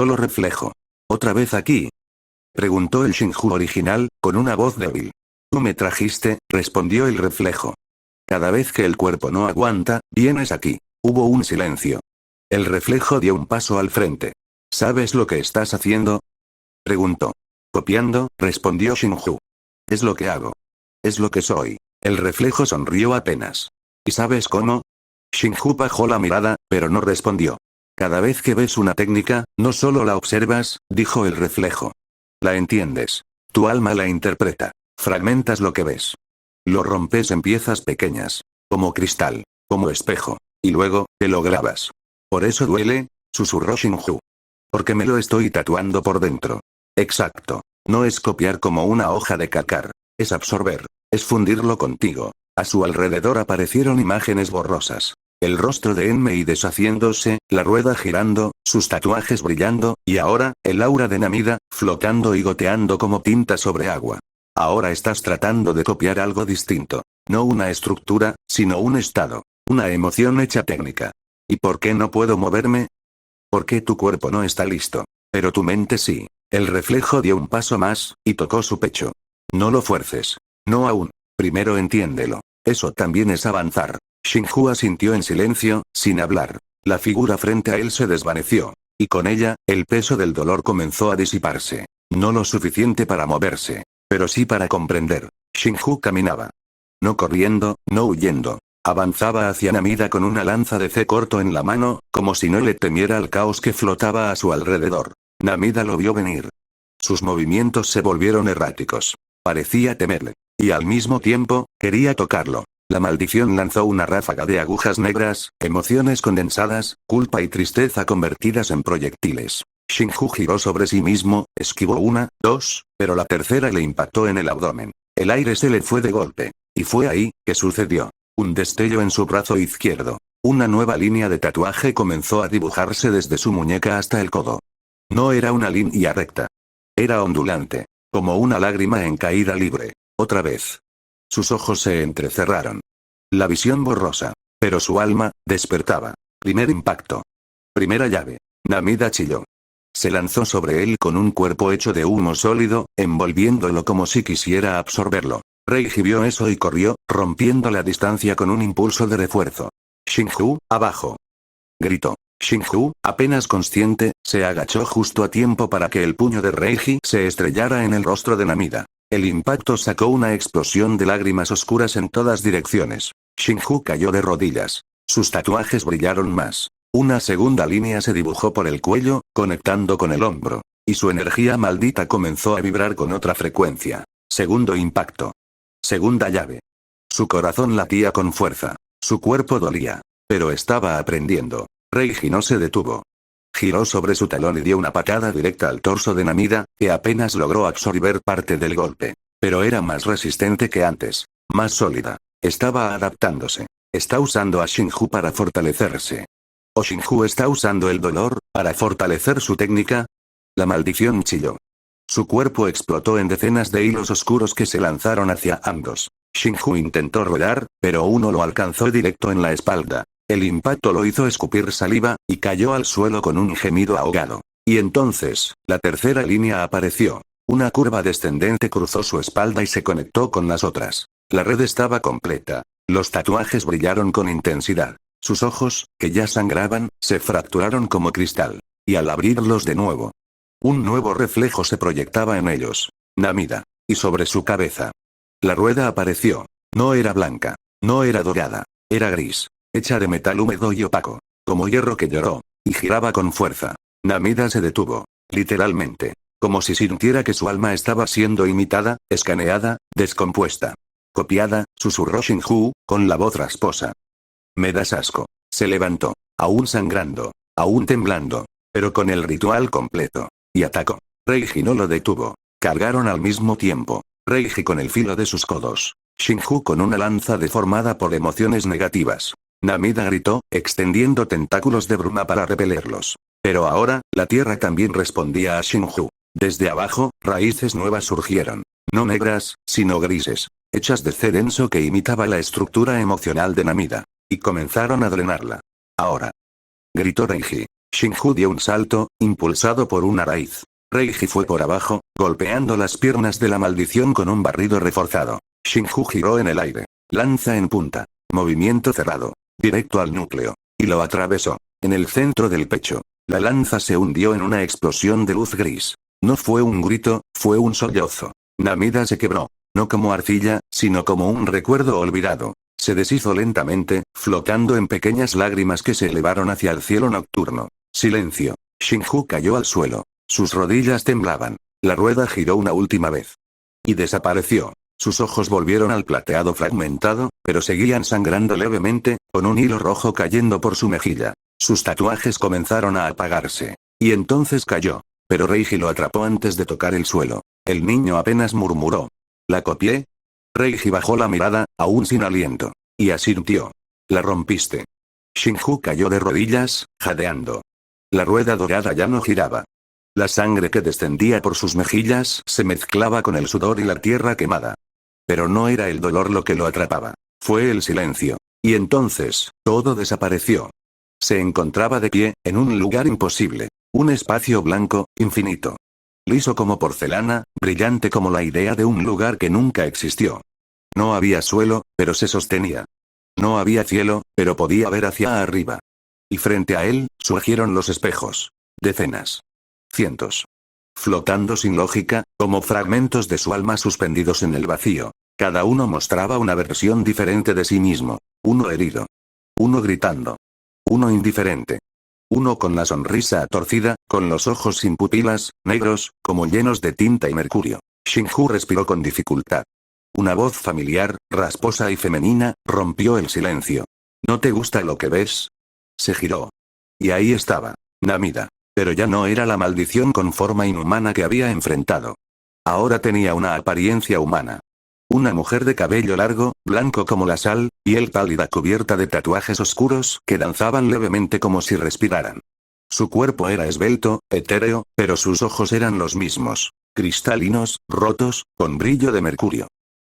Solo reflejo. ¿Otra vez aquí? Preguntó el Shinju original, con una voz débil. Tú me trajiste, respondió el reflejo. Cada vez que el cuerpo no aguanta, vienes aquí. Hubo un silencio. El reflejo dio un paso al frente. ¿Sabes lo que estás haciendo? Preguntó. Copiando, respondió Shinju. Es lo que hago. Es lo que soy. El reflejo sonrió apenas. ¿Y sabes cómo? Shinju bajó la mirada, pero no respondió. Cada vez que ves una técnica, no solo la observas, dijo el reflejo. La entiendes. Tu alma la interpreta. Fragmentas lo que ves. Lo rompes en piezas pequeñas. Como cristal. Como espejo. Y luego, te lo grabas. ¿Por eso duele? Susurró Shinju. Porque me lo estoy tatuando por dentro. Exacto. No es copiar como una hoja de calcar. Es absorber. Es fundirlo contigo. A su alrededor aparecieron imágenes borrosas. El rostro de Enmei deshaciéndose, la rueda girando, sus tatuajes brillando, y ahora, el aura de Namida, flotando y goteando como tinta sobre agua. Ahora estás tratando de copiar algo distinto. No una estructura, sino un estado. Una emoción hecha técnica. ¿Y por qué no puedo moverme? Porque tu cuerpo no está listo. Pero tu mente sí. El reflejo dio un paso más, y tocó su pecho. No lo fuerces. No aún. Primero entiéndelo. Eso también es avanzar. Shinju asintió en silencio, sin hablar. La figura frente a él se desvaneció. Y con ella, el peso del dolor comenzó a disiparse. No lo suficiente para moverse. Pero sí para comprender. Shinju caminaba. No corriendo, no huyendo. Avanzaba hacia Namida con una lanza de C corto en la mano, como si no le temiera al caos que flotaba a su alrededor. Namida lo vio venir. Sus movimientos se volvieron erráticos. Parecía temerle. Y al mismo tiempo, quería tocarlo. La maldición lanzó una ráfaga de agujas negras, emociones condensadas, culpa y tristeza convertidas en proyectiles. Shinju giró sobre sí mismo, esquivó una, dos, pero la tercera le impactó en el abdomen. El aire se le fue de golpe. Y fue ahí, que sucedió. Un destello en su brazo izquierdo. Una nueva línea de tatuaje comenzó a dibujarse desde su muñeca hasta el codo. No era una línea recta. Era ondulante. Como una lágrima en caída libre. Otra vez. Sus ojos se entrecerraron. La visión borrosa. Pero su alma, despertaba. Primer impacto. Primera llave. Namida chilló. Se lanzó sobre él con un cuerpo hecho de humo sólido, envolviéndolo como si quisiera absorberlo. Reiji vio eso y corrió, rompiendo la distancia con un impulso de refuerzo. Shinju, abajo. Gritó. Shinju, apenas consciente, se agachó justo a tiempo para que el puño de Reiji se estrellara en el rostro de Namida. El impacto sacó una explosión de lágrimas oscuras en todas direcciones. Shinju cayó de rodillas. Sus tatuajes brillaron más. Una segunda línea se dibujó por el cuello, conectando con el hombro. Y su energía maldita comenzó a vibrar con otra frecuencia. Segundo impacto. Segunda llave. Su corazón latía con fuerza. Su cuerpo dolía. Pero estaba aprendiendo. Reiji no se detuvo. Giró sobre su talón y dio una patada directa al torso de Namida, que apenas logró absorber parte del golpe. Pero era más resistente que antes. Más sólida. Estaba adaptándose. Está usando a Shinju para fortalecerse. ¿O Shinju está usando el dolor, para fortalecer su técnica? La maldición chilló. Su cuerpo explotó en decenas de hilos oscuros que se lanzaron hacia ambos. Shinju intentó rodar, pero uno lo alcanzó directo en la espalda. El impacto lo hizo escupir saliva, y cayó al suelo con un gemido ahogado. Y entonces, la tercera línea apareció. Una curva descendente cruzó su espalda y se conectó con las otras. La red estaba completa. Los tatuajes brillaron con intensidad. Sus ojos, que ya sangraban, se fracturaron como cristal. Y al abrirlos de nuevo, un nuevo reflejo se proyectaba en ellos. Namida. Y sobre su cabeza. La rueda apareció. No era blanca. No era dorada. Era gris. Hecha de metal húmedo y opaco. Como hierro que lloró. Y giraba con fuerza. Namida se detuvo. Literalmente. Como si sintiera que su alma estaba siendo imitada, escaneada, descompuesta. Copiada, susurró Shinju, con la voz rasposa. Me das asco. Se levantó. Aún sangrando. Aún temblando. Pero con el ritual completo. Y atacó. Reiji no lo detuvo. Cargaron al mismo tiempo. Reiji con el filo de sus codos. Shinju con una lanza deformada por emociones negativas. Namida gritó, extendiendo tentáculos de bruma para repelerlos. Pero ahora, la tierra también respondía a Shinju. Desde abajo, raíces nuevas surgieron. No negras, sino grises. Hechas de C denso que imitaba la estructura emocional de Namida. Y comenzaron a drenarla. Ahora. Gritó Reiji. Xinghu dio un salto, impulsado por una raíz. Reiji fue por abajo, golpeando las piernas de la maldición con un barrido reforzado. Xinghu giró en el aire. Lanza en punta. Movimiento cerrado. Directo al núcleo. Y lo atravesó. En el centro del pecho. La lanza se hundió en una explosión de luz gris. No fue un grito, fue un sollozo. Namida se quebró. No como arcilla, sino como un recuerdo olvidado. Se deshizo lentamente, flotando en pequeñas lágrimas que se elevaron hacia el cielo nocturno. Silencio. Xinghu cayó al suelo. Sus rodillas temblaban. La rueda giró una última vez. Y desapareció. Sus ojos volvieron al plateado fragmentado, pero seguían sangrando levemente, con un hilo rojo cayendo por su mejilla. Sus tatuajes comenzaron a apagarse. Y entonces cayó. Pero Reiji lo atrapó antes de tocar el suelo. El niño apenas murmuró. ¿La copié? Reiji bajó la mirada, aún sin aliento. Y asintió. La rompiste. Xinghu cayó de rodillas, jadeando. La rueda dorada ya no giraba. La sangre que descendía por sus mejillas se mezclaba con el sudor y la tierra quemada. Pero no era el dolor lo que lo atrapaba. Fue el silencio. Y entonces, todo desapareció. Se encontraba de pie, en un lugar imposible. Un espacio blanco, infinito. Liso como porcelana, brillante como la idea de un lugar que nunca existió. No había suelo, pero se sostenía. No había cielo, pero podía ver hacia arriba. Y frente a él, surgieron los espejos. Decenas. Cientos. Flotando sin lógica, como fragmentos de su alma suspendidos en el vacío. Cada uno mostraba una versión diferente de sí mismo. Uno herido. Uno gritando. Uno indiferente. Uno con la sonrisa torcida, con los ojos sin pupilas, negros, como llenos de tinta y mercurio. Xinghu respiró con dificultad. Una voz familiar, rasposa y femenina, rompió el silencio. ¿No te gusta lo que ves? Se giró. Y ahí estaba. Namida. Pero ya no era la maldición con forma inhumana que había enfrentado. Ahora tenía una apariencia humana. Una mujer de cabello largo, blanco como la sal, piel pálida cubierta de tatuajes oscuros que danzaban levemente como si respiraran. Su cuerpo era esbelto, etéreo, pero sus ojos eran los mismos, cristalinos, rotos, con brillo de mercurio.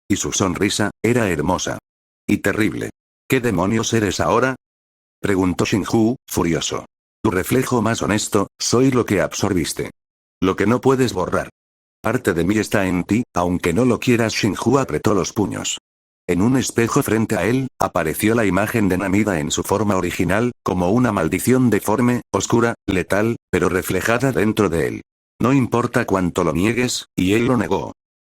Y su sonrisa, era hermosa. Y terrible. ¿Qué demonios eres ahora? Preguntó Xinghu, furioso. Tu reflejo más honesto, soy lo que absorbiste. Lo que no puedes borrar. Parte de mí está en ti, aunque no lo quieras. Xinghu apretó los puños. En un espejo frente a él, apareció la imagen de Namida en su forma original, como una maldición deforme, oscura, letal, pero reflejada dentro de él. No importa cuánto lo niegues, y él lo negó.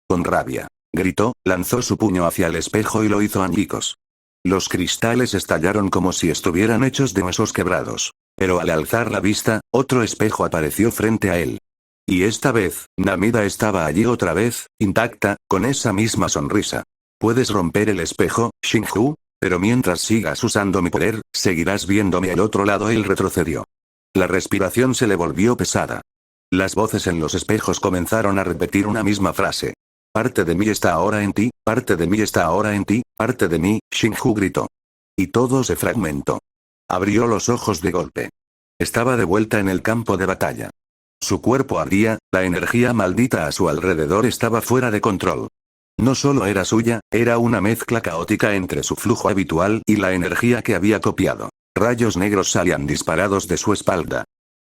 Con rabia. Gritó, lanzó su puño hacia el espejo y lo hizo añicos. Los cristales estallaron como si estuvieran hechos de huesos quebrados. Pero al alzar la vista, otro espejo apareció frente a él. Y esta vez, Namida estaba allí otra vez, intacta, con esa misma sonrisa. Puedes romper el espejo, Xinghu, pero mientras sigas usando mi poder, seguirás viéndome al otro lado. Él retrocedió. La respiración se le volvió pesada. Las voces en los espejos comenzaron a repetir una misma frase. Parte de mí está ahora en ti, parte de mí está ahora en ti, parte de mí, Xinghu gritó. Y todo se fragmentó. Abrió los ojos de golpe. Estaba de vuelta en el campo de batalla. Su cuerpo ardía, la energía maldita a su alrededor estaba fuera de control. No solo era suya, era una mezcla caótica entre su flujo habitual y la energía que había copiado. Rayos negros salían disparados de su espalda.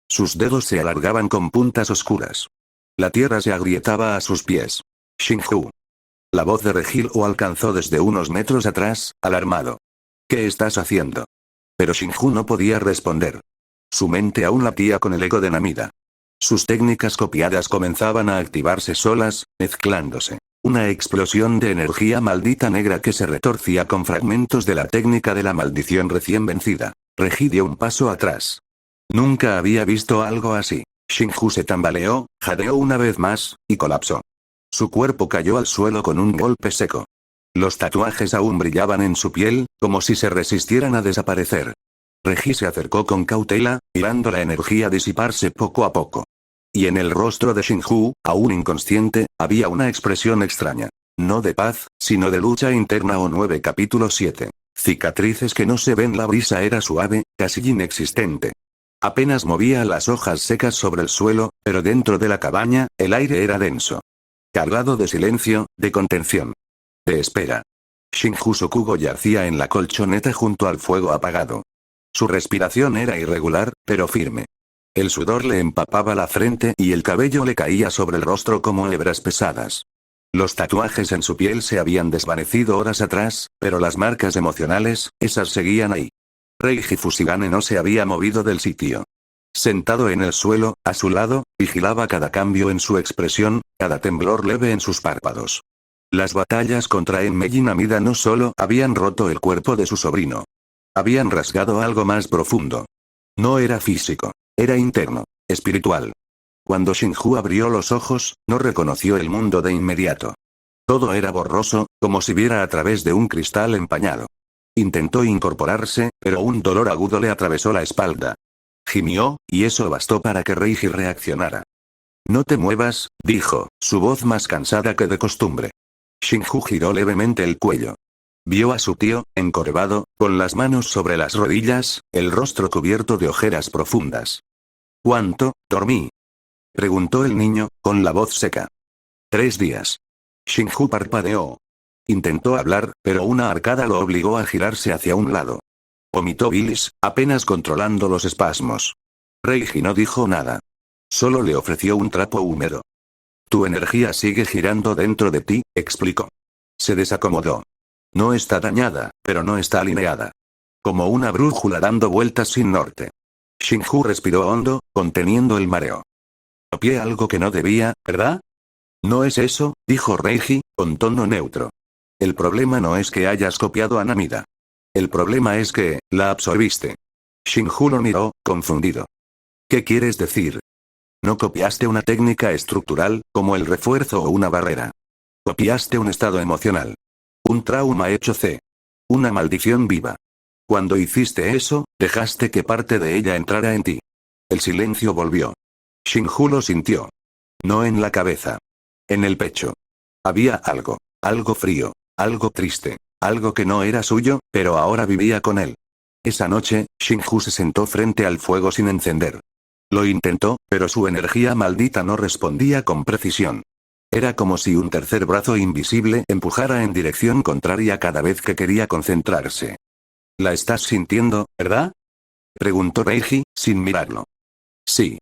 Sus dedos se alargaban con puntas oscuras. La tierra se agrietaba a sus pies. Xinghu. La voz de Regil o alcanzó desde unos metros atrás, alarmado. ¿Qué estás haciendo? Pero Xinghu no podía responder. Su mente aún latía con el eco de Namida. Sus técnicas copiadas comenzaban a activarse solas, mezclándose. Una explosión de energía maldita negra que se retorcía con fragmentos de la técnica de la maldición recién vencida. Regil dio un paso atrás. Nunca había visto algo así. Xinghu se tambaleó, jadeó una vez más, y colapsó. Su cuerpo cayó al suelo con un golpe seco. Los tatuajes aún brillaban en su piel, como si se resistieran a desaparecer. Regil se acercó con cautela, mirando la energía disiparse poco a poco. Y en el rostro de Xinghu, aún inconsciente, había una expresión extraña. No de paz, sino de lucha interna. O 9 capítulo 7. Cicatrices que no se ven. La brisa era suave, casi inexistente. Apenas movía las hojas secas sobre el suelo, pero dentro de la cabaña, el aire era denso. Cargado de silencio, de contención. De espera. Xinghu Sokugo yacía en la colchoneta junto al fuego apagado. Su respiración era irregular, pero firme. El sudor le empapaba la frente y el cabello le caía sobre el rostro como hebras pesadas. Los tatuajes en su piel se habían desvanecido horas atrás, pero las marcas emocionales, esas seguían ahí. Reiji Fushigane no se había movido del sitio. Sentado en el suelo, a su lado, vigilaba cada cambio en su expresión, cada temblor leve en sus párpados. Las batallas contra Enmei Namida no solo habían roto el cuerpo de su sobrino. Habían rasgado algo más profundo. No era físico. Era interno. Espiritual. Cuando Xinghu abrió los ojos, no reconoció el mundo de inmediato. Todo era borroso, como si viera a través de un cristal empañado. Intentó incorporarse, pero un dolor agudo le atravesó la espalda. Gimió, y eso bastó para que Reiji reaccionara. No te muevas, dijo, su voz más cansada que de costumbre. Xinghu giró levemente el cuello. Vio a su tío, encorvado, con las manos sobre las rodillas, el rostro cubierto de ojeras profundas. ¿Cuánto dormí? Preguntó el niño, con la voz seca. 3 días. Xinghu parpadeó. Intentó hablar, pero una arcada lo obligó a girarse hacia un lado. Vomitó bilis, apenas controlando los espasmos. Reiji no dijo nada. Solo le ofreció un trapo húmedo. Tu energía sigue girando dentro de ti, explicó. Se desacomodó. No está dañada, pero no está alineada. Como una brújula dando vueltas sin norte. Xinghu respiró hondo, conteniendo el mareo. Copié algo que no debía, ¿verdad? No es eso, dijo Reiji, con tono neutro. El problema no es que hayas copiado a Namida. El problema es que, la absorbiste. Xinghu lo miró, confundido. ¿Qué quieres decir? No copiaste una técnica estructural, como el refuerzo o una barrera. Copiaste un estado emocional. Un trauma hecho C. Una maldición viva. Cuando hiciste eso, dejaste que parte de ella entrara en ti. El silencio volvió. Xinghu lo sintió. No en la cabeza. En el pecho. Había algo frío, algo triste, algo que no era suyo, pero ahora vivía con él. Esa noche, Xinghu se sentó frente al fuego sin encender. Lo intentó, pero su energía maldita no respondía con precisión. Era como si un tercer brazo invisible empujara en dirección contraria cada vez que quería concentrarse. ¿La estás sintiendo, verdad? Preguntó Reiji, sin mirarlo. Sí.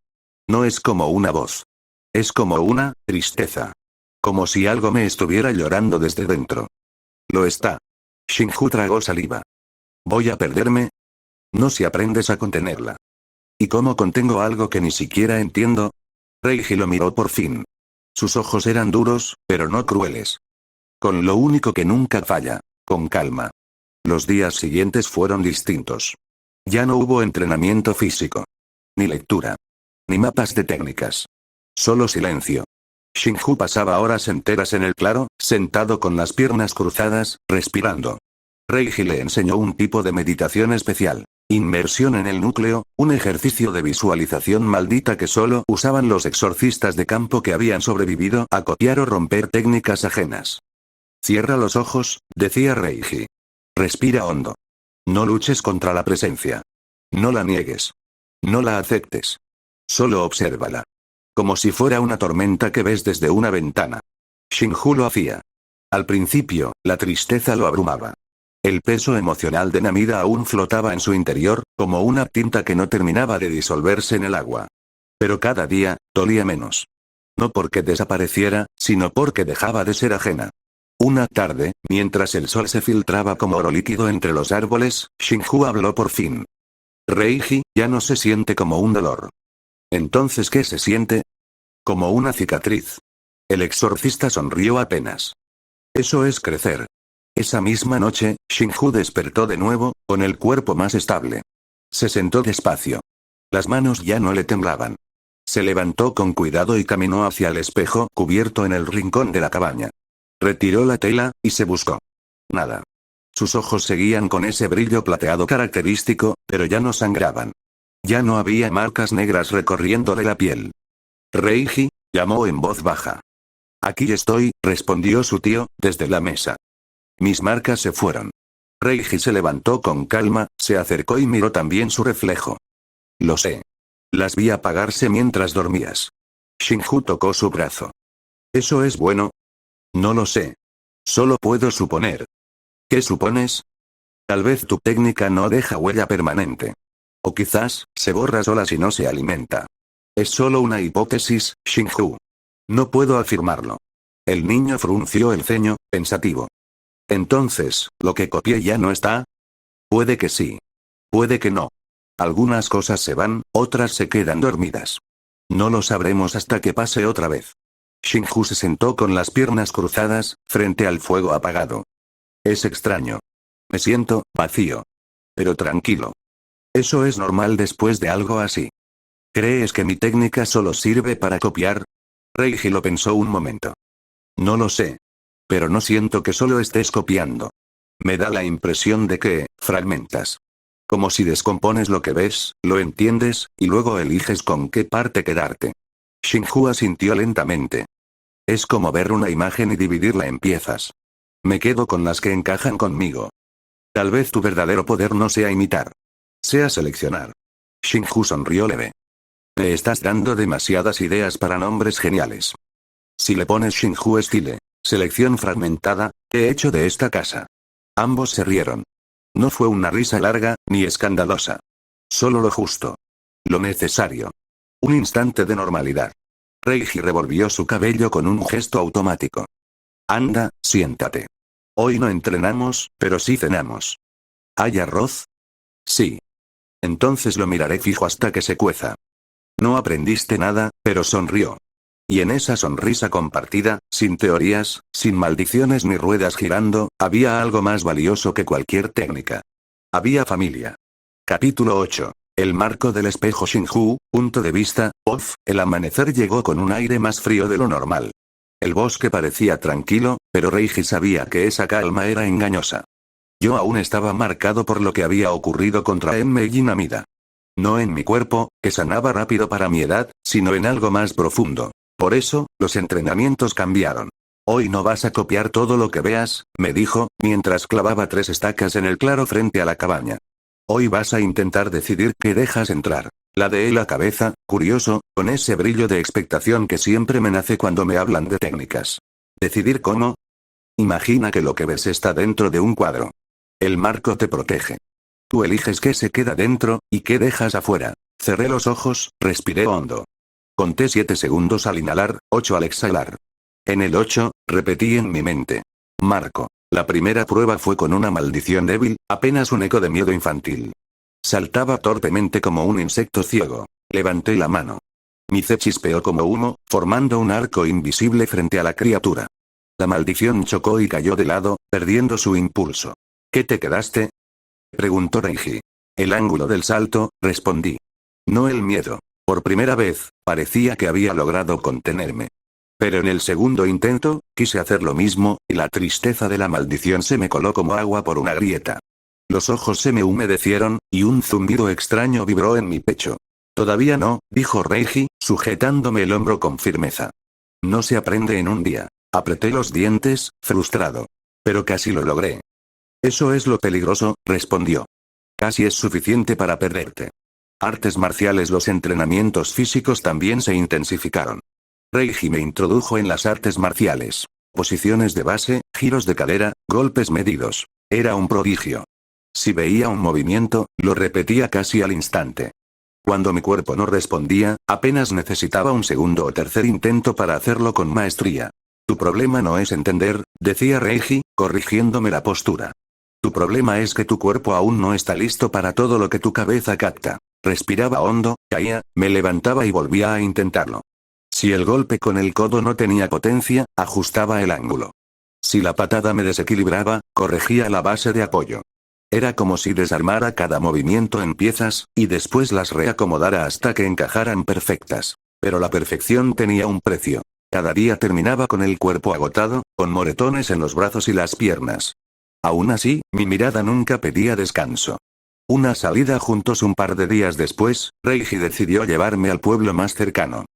No es como una voz. Es como una tristeza. Como si algo me estuviera llorando desde dentro. Lo está. Xinghu tragó saliva. ¿Voy a perderme? No si aprendes a contenerla. ¿Y cómo contengo algo que ni siquiera entiendo? Reiji lo miró por fin. Sus ojos eran duros, pero no crueles. Con lo único que nunca falla, con calma. Los días siguientes fueron distintos. Ya no hubo entrenamiento físico. Ni lectura. Ni mapas de técnicas. Solo silencio. Xinghu pasaba horas enteras en el claro, sentado con las piernas cruzadas, respirando. Reiji le enseñó un tipo de meditación especial. Inmersión en el núcleo, un ejercicio de visualización maldita que solo usaban los exorcistas de campo que habían sobrevivido a copiar o romper técnicas ajenas. Cierra los ojos, decía Reiji. Respira hondo. No luches contra la presencia. No la niegues. No la aceptes. Solo obsérvala. Como si fuera una tormenta que ves desde una ventana. Xinghu lo hacía. Al principio, la tristeza lo abrumaba. El peso emocional de Namida aún flotaba en su interior, como una tinta que no terminaba de disolverse en el agua. Pero cada día, dolía menos. No porque desapareciera, sino porque dejaba de ser ajena. Una tarde, mientras el sol se filtraba como oro líquido entre los árboles, Xinghu habló por fin. Reiji, ya no se siente como un dolor. Entonces, ¿qué se siente? Como una cicatriz. El exorcista sonrió apenas. Eso es crecer. Esa misma noche, Xinghu despertó de nuevo, con el cuerpo más estable. Se sentó despacio. Las manos ya no le temblaban. Se levantó con cuidado y caminó hacia el espejo cubierto en el rincón de la cabaña. Retiró la tela, y se buscó. Nada. Sus ojos seguían con ese brillo plateado característico, pero ya no sangraban. Ya no había marcas negras recorriéndole la piel. Reiji, llamó en voz baja. Aquí estoy, respondió su tío, desde la mesa. Mis marcas se fueron. Reiji se levantó con calma, se acercó y miró también su reflejo. Lo sé. Las vi apagarse mientras dormías. Xinghu tocó su brazo. ¿Eso es bueno? No lo sé. Solo puedo suponer. ¿Qué supones? Tal vez tu técnica no deja huella permanente. O quizás, se borra sola si no se alimenta. Es solo una hipótesis, Xinghu. No puedo afirmarlo. El niño frunció el ceño, pensativo. Entonces, ¿lo que copié ya no está? Puede que sí. Puede que no. Algunas cosas se van, otras se quedan dormidas. No lo sabremos hasta que pase otra vez. Xinghu se sentó con las piernas cruzadas, frente al fuego apagado. Es extraño. Me siento vacío. Pero tranquilo. Eso es normal después de algo así. ¿Crees que mi técnica solo sirve para copiar? Reiji lo pensó un momento. No lo sé. Pero no siento que solo estés copiando. Me da la impresión de que, fragmentas. Como si descompones lo que ves, lo entiendes, y luego eliges con qué parte quedarte. Xinghu asintió lentamente. Es como ver una imagen y dividirla en piezas. Me quedo con las que encajan conmigo. Tal vez tu verdadero poder no sea imitar. Sea seleccionar. Xinghu sonrió leve. Me estás dando demasiadas ideas para nombres geniales. Si le pones Xinghu Style, selección fragmentada, ¿qué he hecho de esta casa? Ambos se rieron. No fue una risa larga, ni escandalosa. Solo lo justo. Lo necesario. Un instante de normalidad. Reiji revolvió su cabello con un gesto automático. Anda, siéntate. Hoy no entrenamos, pero sí cenamos. ¿Hay arroz? Sí. Entonces lo miraré fijo hasta que se cueza. No aprendiste nada, pero sonrió. Y en esa sonrisa compartida, sin teorías, sin maldiciones ni ruedas girando, había algo más valioso que cualquier técnica. Había familia. Capítulo 8. El marco del espejo Xinghu, punto de vista, off, el amanecer llegó con un aire más frío de lo normal. El bosque parecía tranquilo, pero Reiji sabía que esa calma era engañosa. Yo aún estaba marcado por lo que había ocurrido contra Emme y Namida. No en mi cuerpo, que sanaba rápido para mi edad, sino en algo más profundo. Por eso, los entrenamientos cambiaron. Hoy no vas a copiar todo lo que veas, me dijo, mientras clavaba 3 estacas en el claro frente a la cabaña. Hoy vas a intentar decidir qué dejas entrar. Ladeé la cabeza, curioso, con ese brillo de expectación que siempre me nace cuando me hablan de técnicas. ¿Decidir cómo? Imagina que lo que ves está dentro de un cuadro. El marco te protege. Tú eliges qué se queda dentro, y qué dejas afuera. Cerré los ojos, respiré hondo. Conté 7 segundos al inhalar, 8 al exhalar. En el 8, repetí en mi mente. Marco. La primera prueba fue con una maldición débil, apenas un eco de miedo infantil. Saltaba torpemente como un insecto ciego. Levanté la mano. Mi ce chispeó como humo, formando un arco invisible frente a la criatura. La maldición chocó y cayó de lado, perdiendo su impulso. ¿Qué te quedaste? Preguntó Reiji. El ángulo del salto, respondí. No el miedo. Por primera vez, parecía que había logrado contenerme. Pero en el segundo intento, quise hacer lo mismo, y la tristeza de la maldición se me coló como agua por una grieta. Los ojos se me humedecieron, y un zumbido extraño vibró en mi pecho. Todavía no, dijo Reiji, sujetándome el hombro con firmeza. No se aprende en un día. Apreté los dientes, frustrado. Pero casi lo logré. Eso es lo peligroso, respondió. Casi es suficiente para perderte. Artes marciales. Los entrenamientos físicos también se intensificaron. Reiji me introdujo en las artes marciales. Posiciones de base, giros de cadera, golpes medidos. Era un prodigio. Si veía un movimiento, lo repetía casi al instante. Cuando mi cuerpo no respondía, apenas necesitaba un segundo o tercer intento para hacerlo con maestría. Tu problema no es entender, decía Reiji, corrigiéndome la postura. Tu problema es que tu cuerpo aún no está listo para todo lo que tu cabeza capta. Respiraba hondo, caía, me levantaba y volvía a intentarlo. Si el golpe con el codo no tenía potencia, ajustaba el ángulo. Si la patada me desequilibraba, corregía la base de apoyo. Era como si desarmara cada movimiento en piezas, y después las reacomodara hasta que encajaran perfectas. Pero la perfección tenía un precio. Cada día terminaba con el cuerpo agotado, con moretones en los brazos y las piernas. Aún así, mi mirada nunca pedía descanso. Una salida juntos un par de días después, Reiji decidió llevarme al pueblo más cercano.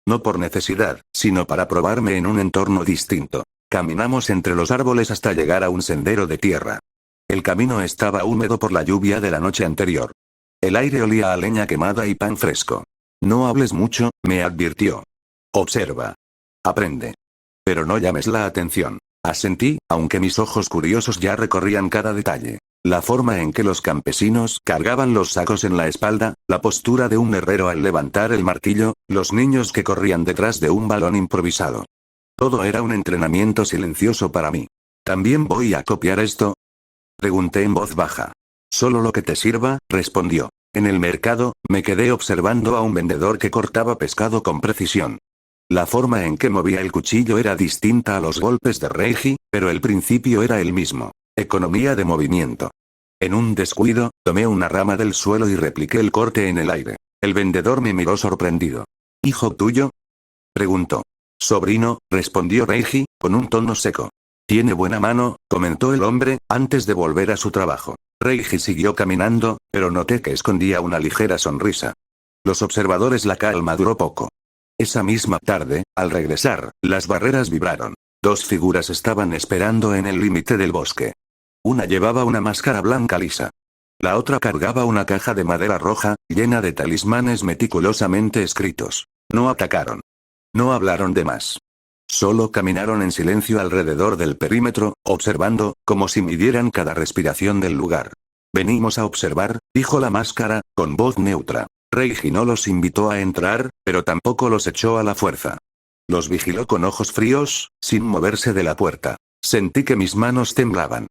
No por necesidad, sino para probarme en un entorno distinto. Caminamos entre los árboles hasta llegar a un sendero de tierra. El camino estaba húmedo por la lluvia de la noche anterior. El aire olía a leña quemada y pan fresco. No hables mucho, me advirtió. Observa. Aprende. Pero no llames la atención. Asentí, aunque mis ojos curiosos ya recorrían cada detalle. La forma en que los campesinos cargaban los sacos en la espalda, la postura de un herrero al levantar el martillo, los niños que corrían detrás de un balón improvisado. Todo era un entrenamiento silencioso para mí. ¿También voy a copiar esto? Pregunté en voz baja. Solo lo que te sirva, respondió. En el mercado, me quedé observando a un vendedor que cortaba pescado con precisión. La forma en que movía el cuchillo era distinta a los golpes de Reiji, pero el principio era el mismo. Economía de movimiento. En un descuido, tomé una rama del suelo y repliqué el corte en el aire. El vendedor me miró sorprendido. ¿Hijo tuyo? Preguntó. Sobrino, respondió Reiji, con un tono seco. Tiene buena mano, comentó el hombre, antes de volver a su trabajo. Reiji siguió caminando, pero noté que escondía una ligera sonrisa. Los observadores la calma duró poco. Esa misma tarde, al regresar, las barreras vibraron. Dos figuras estaban esperando en el límite del bosque. Una llevaba una máscara blanca lisa. La otra cargaba una caja de madera roja, llena de talismanes meticulosamente escritos. No atacaron. No hablaron de más. Solo caminaron en silencio alrededor del perímetro, observando, como si midieran cada respiración del lugar. Venimos a observar, dijo la máscara, con voz neutra. Reiji no los invitó a entrar, pero tampoco los echó a la fuerza. Los vigiló con ojos fríos, sin moverse de la puerta. Sentí que mis manos temblaban.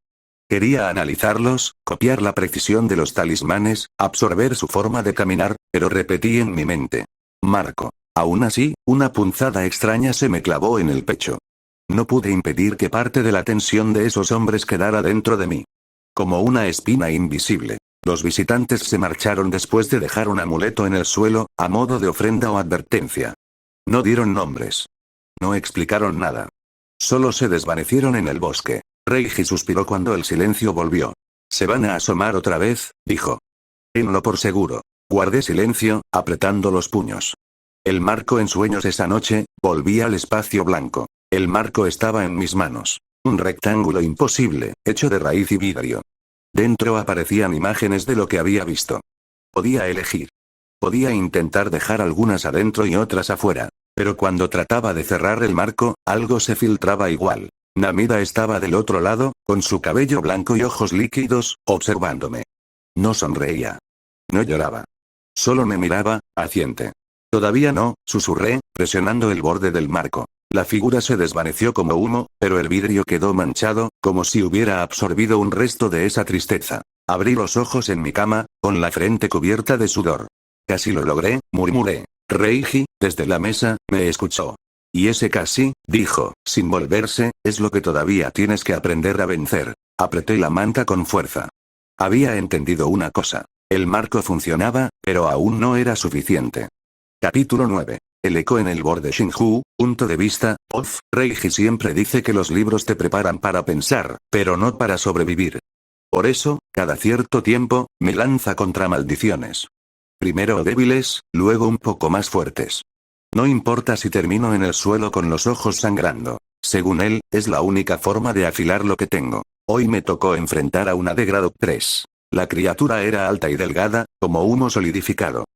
Quería analizarlos, copiar la precisión de los talismanes, absorber su forma de caminar, pero repetí en mi mente. Marco. Aún así, una punzada extraña se me clavó en el pecho. No pude impedir que parte de la tensión de esos hombres quedara dentro de mí. Como una espina invisible. Los visitantes se marcharon después de dejar un amuleto en el suelo, a modo de ofrenda o advertencia. No dieron nombres. No explicaron nada. Solo se desvanecieron en el bosque. Reiji suspiró cuando el silencio volvió. «¿Se van a asomar otra vez?», dijo. Tenlo por seguro. Guardé silencio, apretando los puños. El marco en sueños esa noche, volví al espacio blanco. El marco estaba en mis manos. Un rectángulo imposible, hecho de raíz y vidrio. Dentro aparecían imágenes de lo que había visto. Podía elegir. Podía intentar dejar algunas adentro y otras afuera. Pero cuando trataba de cerrar el marco, algo se filtraba igual. Namida estaba del otro lado, con su cabello blanco y ojos líquidos, observándome. No sonreía. No lloraba. Solo me miraba, paciente. Todavía no, susurré, presionando el borde del marco. La figura se desvaneció como humo, pero el vidrio quedó manchado, como si hubiera absorbido un resto de esa tristeza. Abrí los ojos en mi cama, con la frente cubierta de sudor. Casi lo logré, murmuré. Reiji, desde la mesa, me escuchó. Y ese casi, dijo, sin volverse, es lo que todavía tienes que aprender a vencer. Apreté la manta con fuerza. Había entendido una cosa. El marco funcionaba, pero aún no era suficiente. Capítulo 9. El eco en el borde Shinju, punto de vista, off. Reiji siempre dice que los libros te preparan para pensar, pero no para sobrevivir. Por eso, cada cierto tiempo, me lanza contra maldiciones. Primero débiles, luego un poco más fuertes. No importa si termino en el suelo con los ojos sangrando. Según él, es la única forma de afilar lo que tengo. Hoy me tocó enfrentar a una de grado 3. La criatura era alta y delgada, como humo solidificado.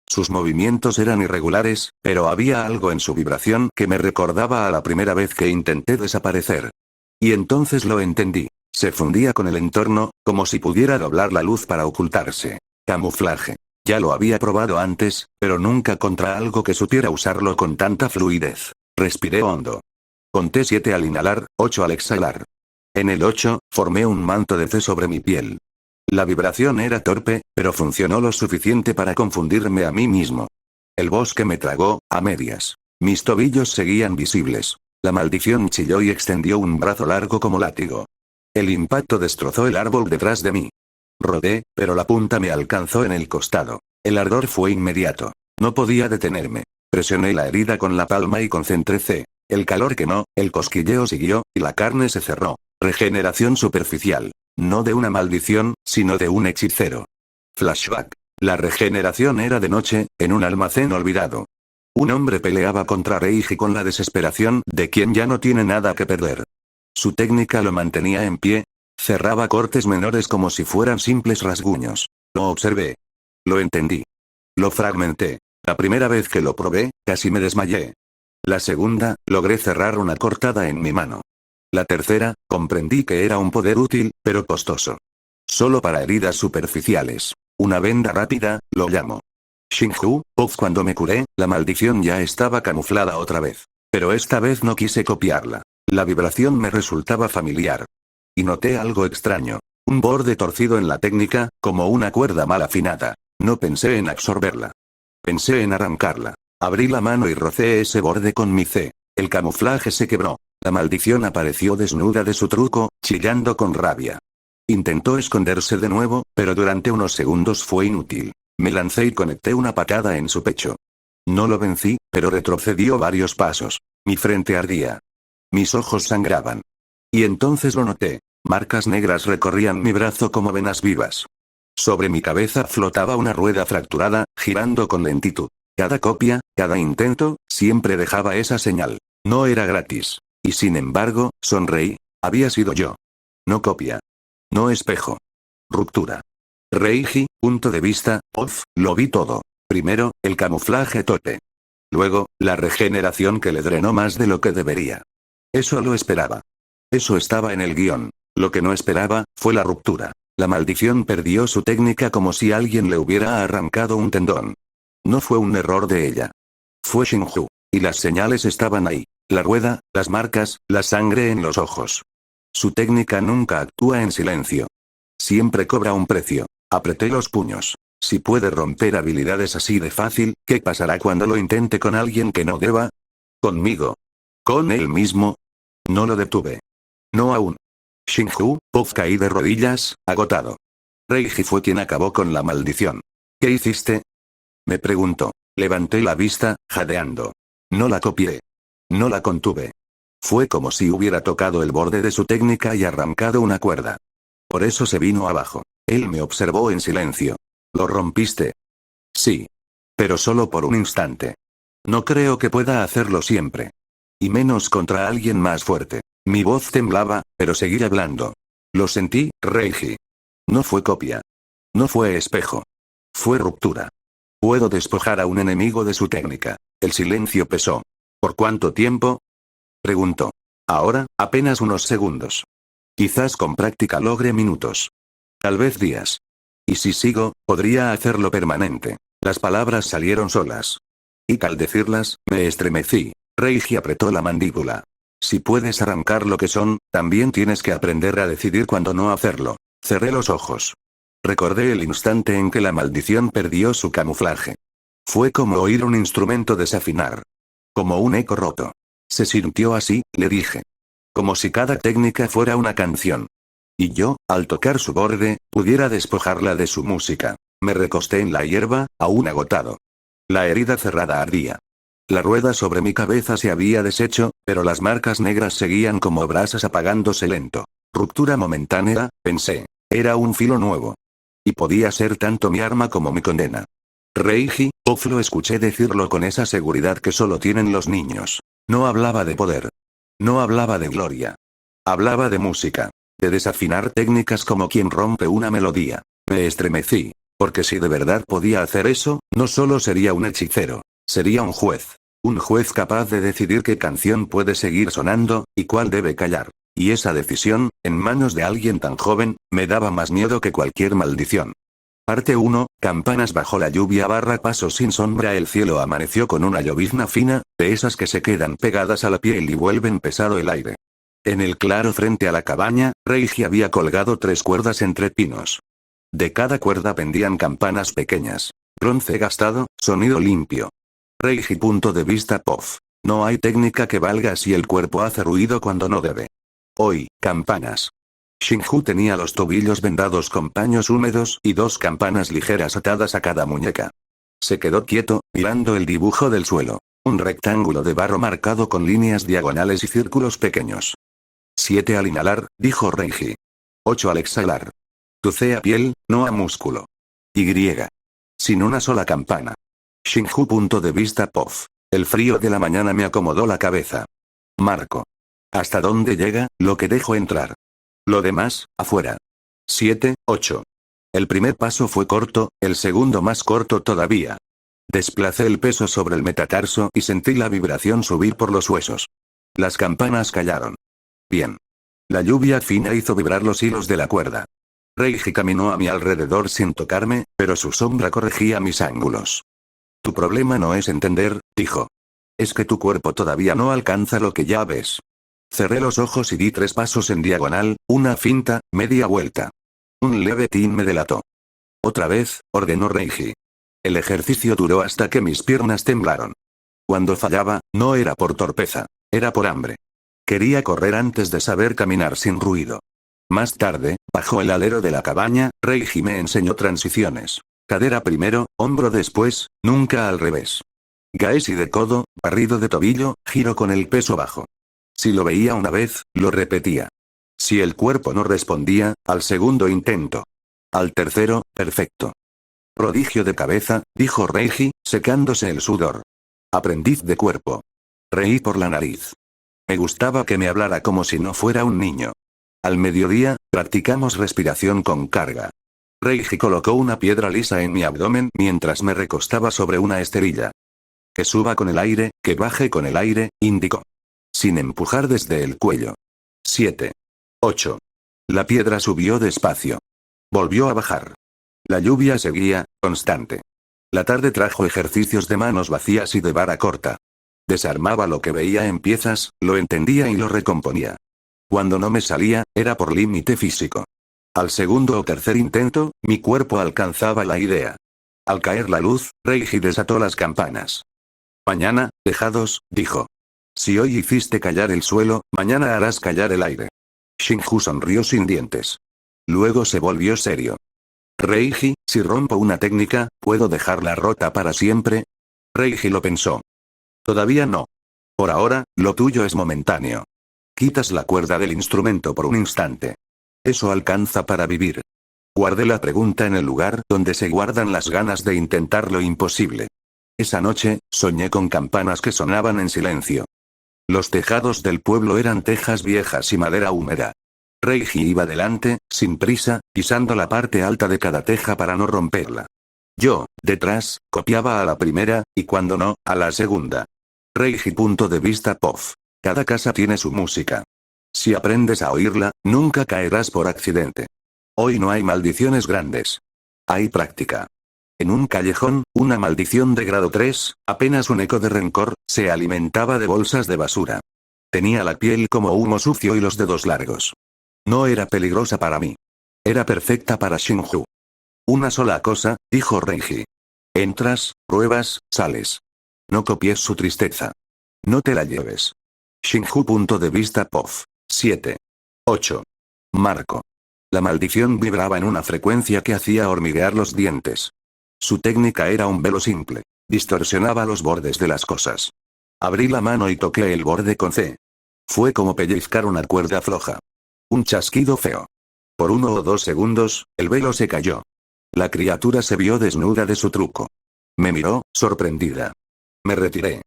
Sus movimientos eran irregulares, pero había algo en su vibración que me recordaba a la primera vez que intenté desaparecer. Y entonces lo entendí. Se fundía con el entorno, como si pudiera doblar la luz para ocultarse. Camuflaje. Ya lo había probado antes, pero nunca contra algo que supiera usarlo con tanta fluidez. Respiré hondo. Conté 7 al inhalar, 8 al exhalar. En el 8, formé un manto de C sobre mi piel. La vibración era torpe, pero funcionó lo suficiente para confundirme a mí mismo. El bosque me tragó, a medias. Mis tobillos seguían visibles. La maldición chilló y extendió un brazo largo como látigo. El impacto destrozó el árbol detrás de mí. Rodé, pero la punta me alcanzó en el costado. El ardor fue inmediato. No podía detenerme. Presioné la herida con la palma y concentré C. El calor quemó, el cosquilleo siguió, y la carne se cerró. Regeneración superficial. No de una maldición, sino de un hechicero. Flashback. La regeneración era de noche, en un almacén olvidado. Un hombre peleaba contra Reiji con la desesperación de quien ya no tiene nada que perder. Su técnica lo mantenía en pie. Cerraba cortes menores como si fueran simples rasguños. Lo observé. Lo entendí. Lo fragmenté. La primera vez que lo probé, casi me desmayé. La segunda, logré cerrar una cortada en mi mano. La tercera, comprendí que era un poder útil, pero costoso. Solo para heridas superficiales. Una venda rápida, lo llamo. Xinghu, cuando me curé, la maldición ya estaba camuflada otra vez. Pero esta vez no quise copiarla. La vibración me resultaba familiar. Y noté algo extraño. Un borde torcido en la técnica, como una cuerda mal afinada. No pensé en absorberla. Pensé en arrancarla. Abrí la mano y rocé ese borde con mi C. El camuflaje se quebró. La maldición apareció desnuda de su truco, chillando con rabia. Intentó esconderse de nuevo, pero durante unos segundos fue inútil. Me lancé y conecté una patada en su pecho. No lo vencí, pero retrocedió varios pasos. Mi frente ardía. Mis ojos sangraban. Y entonces lo noté. Marcas negras recorrían mi brazo como venas vivas. Sobre mi cabeza flotaba una rueda fracturada, girando con lentitud. Cada copia, cada intento, siempre dejaba esa señal. No era gratis. Y sin embargo, sonreí. Había sido yo. No copia. No espejo. Ruptura. Reiji, punto de vista, lo vi todo. Primero, el camuflaje tote. Luego, la regeneración que le drenó más de lo que debería. Eso lo esperaba. Eso estaba en el guión. Lo que no esperaba, fue la ruptura. La maldición perdió su técnica como si alguien le hubiera arrancado un tendón. No fue un error de ella. Fue Xinghu. Y las señales estaban ahí. La rueda, las marcas, la sangre en los ojos. Su técnica nunca actúa en silencio. Siempre cobra un precio. Apreté los puños. Si puede romper habilidades así de fácil, ¿qué pasará cuando lo intente con alguien que no deba? ¿Conmigo? ¿Con él mismo? No lo detuve. No aún. Xinghu, caí de rodillas, agotado. Reiji fue quien acabó con la maldición. ¿Qué hiciste? Me preguntó. Levanté la vista, jadeando. No la copié. No la contuve. Fue como si hubiera tocado el borde de su técnica y arrancado una cuerda. Por eso se vino abajo. Él me observó en silencio. ¿Lo rompiste? Sí. Pero solo por un instante. No creo que pueda hacerlo siempre. Y menos contra alguien más fuerte. Mi voz temblaba, pero seguí hablando. Lo sentí, Reiji. No fue copia. No fue espejo. Fue ruptura. Puedo despojar a un enemigo de su técnica. El silencio pesó. ¿Por cuánto tiempo? Preguntó. Ahora, apenas unos segundos. Quizás con práctica logre minutos. Tal vez días. Y si sigo, podría hacerlo permanente. Las palabras salieron solas. Y al decirlas, me estremecí. Reiji apretó la mandíbula. Si puedes arrancar lo que son, también tienes que aprender a decidir cuándo no hacerlo. Cerré los ojos. Recordé el instante en que la maldición perdió su camuflaje. Fue como oír un instrumento desafinar. Como un eco roto. Se sintió así, le dije. Como si cada técnica fuera una canción. Y yo, al tocar su borde, pudiera despojarla de su música. Me recosté en la hierba, aún agotado. La herida cerrada ardía. La rueda sobre mi cabeza se había deshecho, pero las marcas negras seguían como brasas apagándose lento. Ruptura momentánea, pensé. Era un filo nuevo. Y podía ser tanto mi arma como mi condena. Reiji, lo escuché decirlo con esa seguridad que solo tienen los niños. No hablaba de poder. No hablaba de gloria. Hablaba de música. De desafinar técnicas como quien rompe una melodía. Me estremecí. Porque si de verdad podía hacer eso, no solo sería un hechicero. Sería un juez. Un juez capaz de decidir qué canción puede seguir sonando, y cuál debe callar. Y esa decisión, en manos de alguien tan joven, me daba más miedo que cualquier maldición. Parte 1, campanas bajo la lluvia / pasos sin sombra. El cielo amaneció con una llovizna fina, de esas que se quedan pegadas a la piel y vuelven pesado el aire. En el claro frente a la cabaña, Reiji había colgado 3 cuerdas entre pinos. De cada cuerda pendían campanas pequeñas. Bronce gastado, sonido limpio. Reiji, punto de vista POV. No hay técnica que valga si el cuerpo hace ruido cuando no debe. Hoy, campanas. Xinghu tenía los tobillos vendados con paños húmedos y 2 campanas ligeras atadas a cada muñeca. Se quedó quieto, mirando el dibujo del suelo. Un rectángulo de barro marcado con líneas diagonales y círculos pequeños. 7 al inhalar, dijo Reiji. 8 al exhalar. Tucé a piel, no a músculo. Y. Sin una sola campana. Xinghu, punto de vista POV. El frío de la mañana me acomodó la cabeza. Marco. ¿Hasta dónde llega lo que dejo entrar? Lo demás, afuera. 7, 8. El primer paso fue corto, el segundo más corto todavía. Desplacé el peso sobre el metatarso y sentí la vibración subir por los huesos. Las campanas callaron. Bien. La lluvia fina hizo vibrar los hilos de la cuerda. Reiji caminó a mi alrededor sin tocarme, pero su sombra corregía mis ángulos. Tu problema no es entender, dijo. Es que tu cuerpo todavía no alcanza lo que ya ves. Cerré los ojos y di 3 pasos en diagonal, una finta, media vuelta. Un leve tin me delató. Otra vez, ordenó Reiji. El ejercicio duró hasta que mis piernas temblaron. Cuando fallaba, no era por torpeza, era por hambre. Quería correr antes de saber caminar sin ruido. Más tarde, bajo el alero de la cabaña, Reiji me enseñó transiciones. Cadera primero, hombro después, nunca al revés. Gaeshi de codo, barrido de tobillo, giro con el peso bajo. Si lo veía una vez, lo repetía. Si el cuerpo no respondía, al segundo intento. Al tercero, perfecto. Prodigio de cabeza, dijo Reiji, secándose el sudor. Aprendiz de cuerpo. Reí por la nariz. Me gustaba que me hablara como si no fuera un niño. Al mediodía, practicamos respiración con carga. Reiji colocó una piedra lisa en mi abdomen mientras me recostaba sobre una esterilla. Que suba con el aire, que baje con el aire, indicó. Sin empujar desde el cuello. 7. 8. La piedra subió despacio. Volvió a bajar. La lluvia seguía, constante. La tarde trajo ejercicios de manos vacías y de vara corta. Desarmaba lo que veía en piezas, lo entendía y lo recomponía. Cuando no me salía, era por límite físico. Al segundo o tercer intento, mi cuerpo alcanzaba la idea. Al caer la luz, Reiji desató las campanas. Mañana, tejados, dijo. Si hoy hiciste callar el suelo, mañana harás callar el aire. Shinju sonrió sin dientes. Luego se volvió serio. Reiji, si rompo una técnica, ¿puedo dejarla rota para siempre? Reiji lo pensó. Todavía no. Por ahora, lo tuyo es momentáneo. Quitas la cuerda del instrumento por un instante. Eso alcanza para vivir. Guardé la pregunta en el lugar donde se guardan las ganas de intentar lo imposible. Esa noche, soñé con campanas que sonaban en silencio. Los tejados del pueblo eran tejas viejas y madera húmeda. Reiji iba delante, sin prisa, pisando la parte alta de cada teja para no romperla. Yo, detrás, copiaba a la primera, y cuando no, a la segunda. Reiji. Punto de vista POV. Cada casa tiene su música. Si aprendes a oírla, nunca caerás por accidente. Hoy no hay maldiciones grandes. Hay práctica. En un callejón, una maldición de grado 3, apenas un eco de rencor, se alimentaba de bolsas de basura. Tenía la piel como humo sucio y los dedos largos. No era peligrosa para mí. Era perfecta para Shinju. Una sola cosa, dijo Reiji. Entras, pruebas, sales. No copies su tristeza. No te la lleves. Shinju. Punto de vista POV. 7. 8. Marco. La maldición vibraba en una frecuencia que hacía hormiguear los dientes. Su técnica era un velo simple. Distorsionaba los bordes de las cosas. Abrí la mano y toqué el borde con C. Fue como pellizcar una cuerda floja. Un chasquido feo. Por 1 o 2 segundos, el velo se cayó. La criatura se vio desnuda de su truco. Me miró, sorprendida. Me retiré.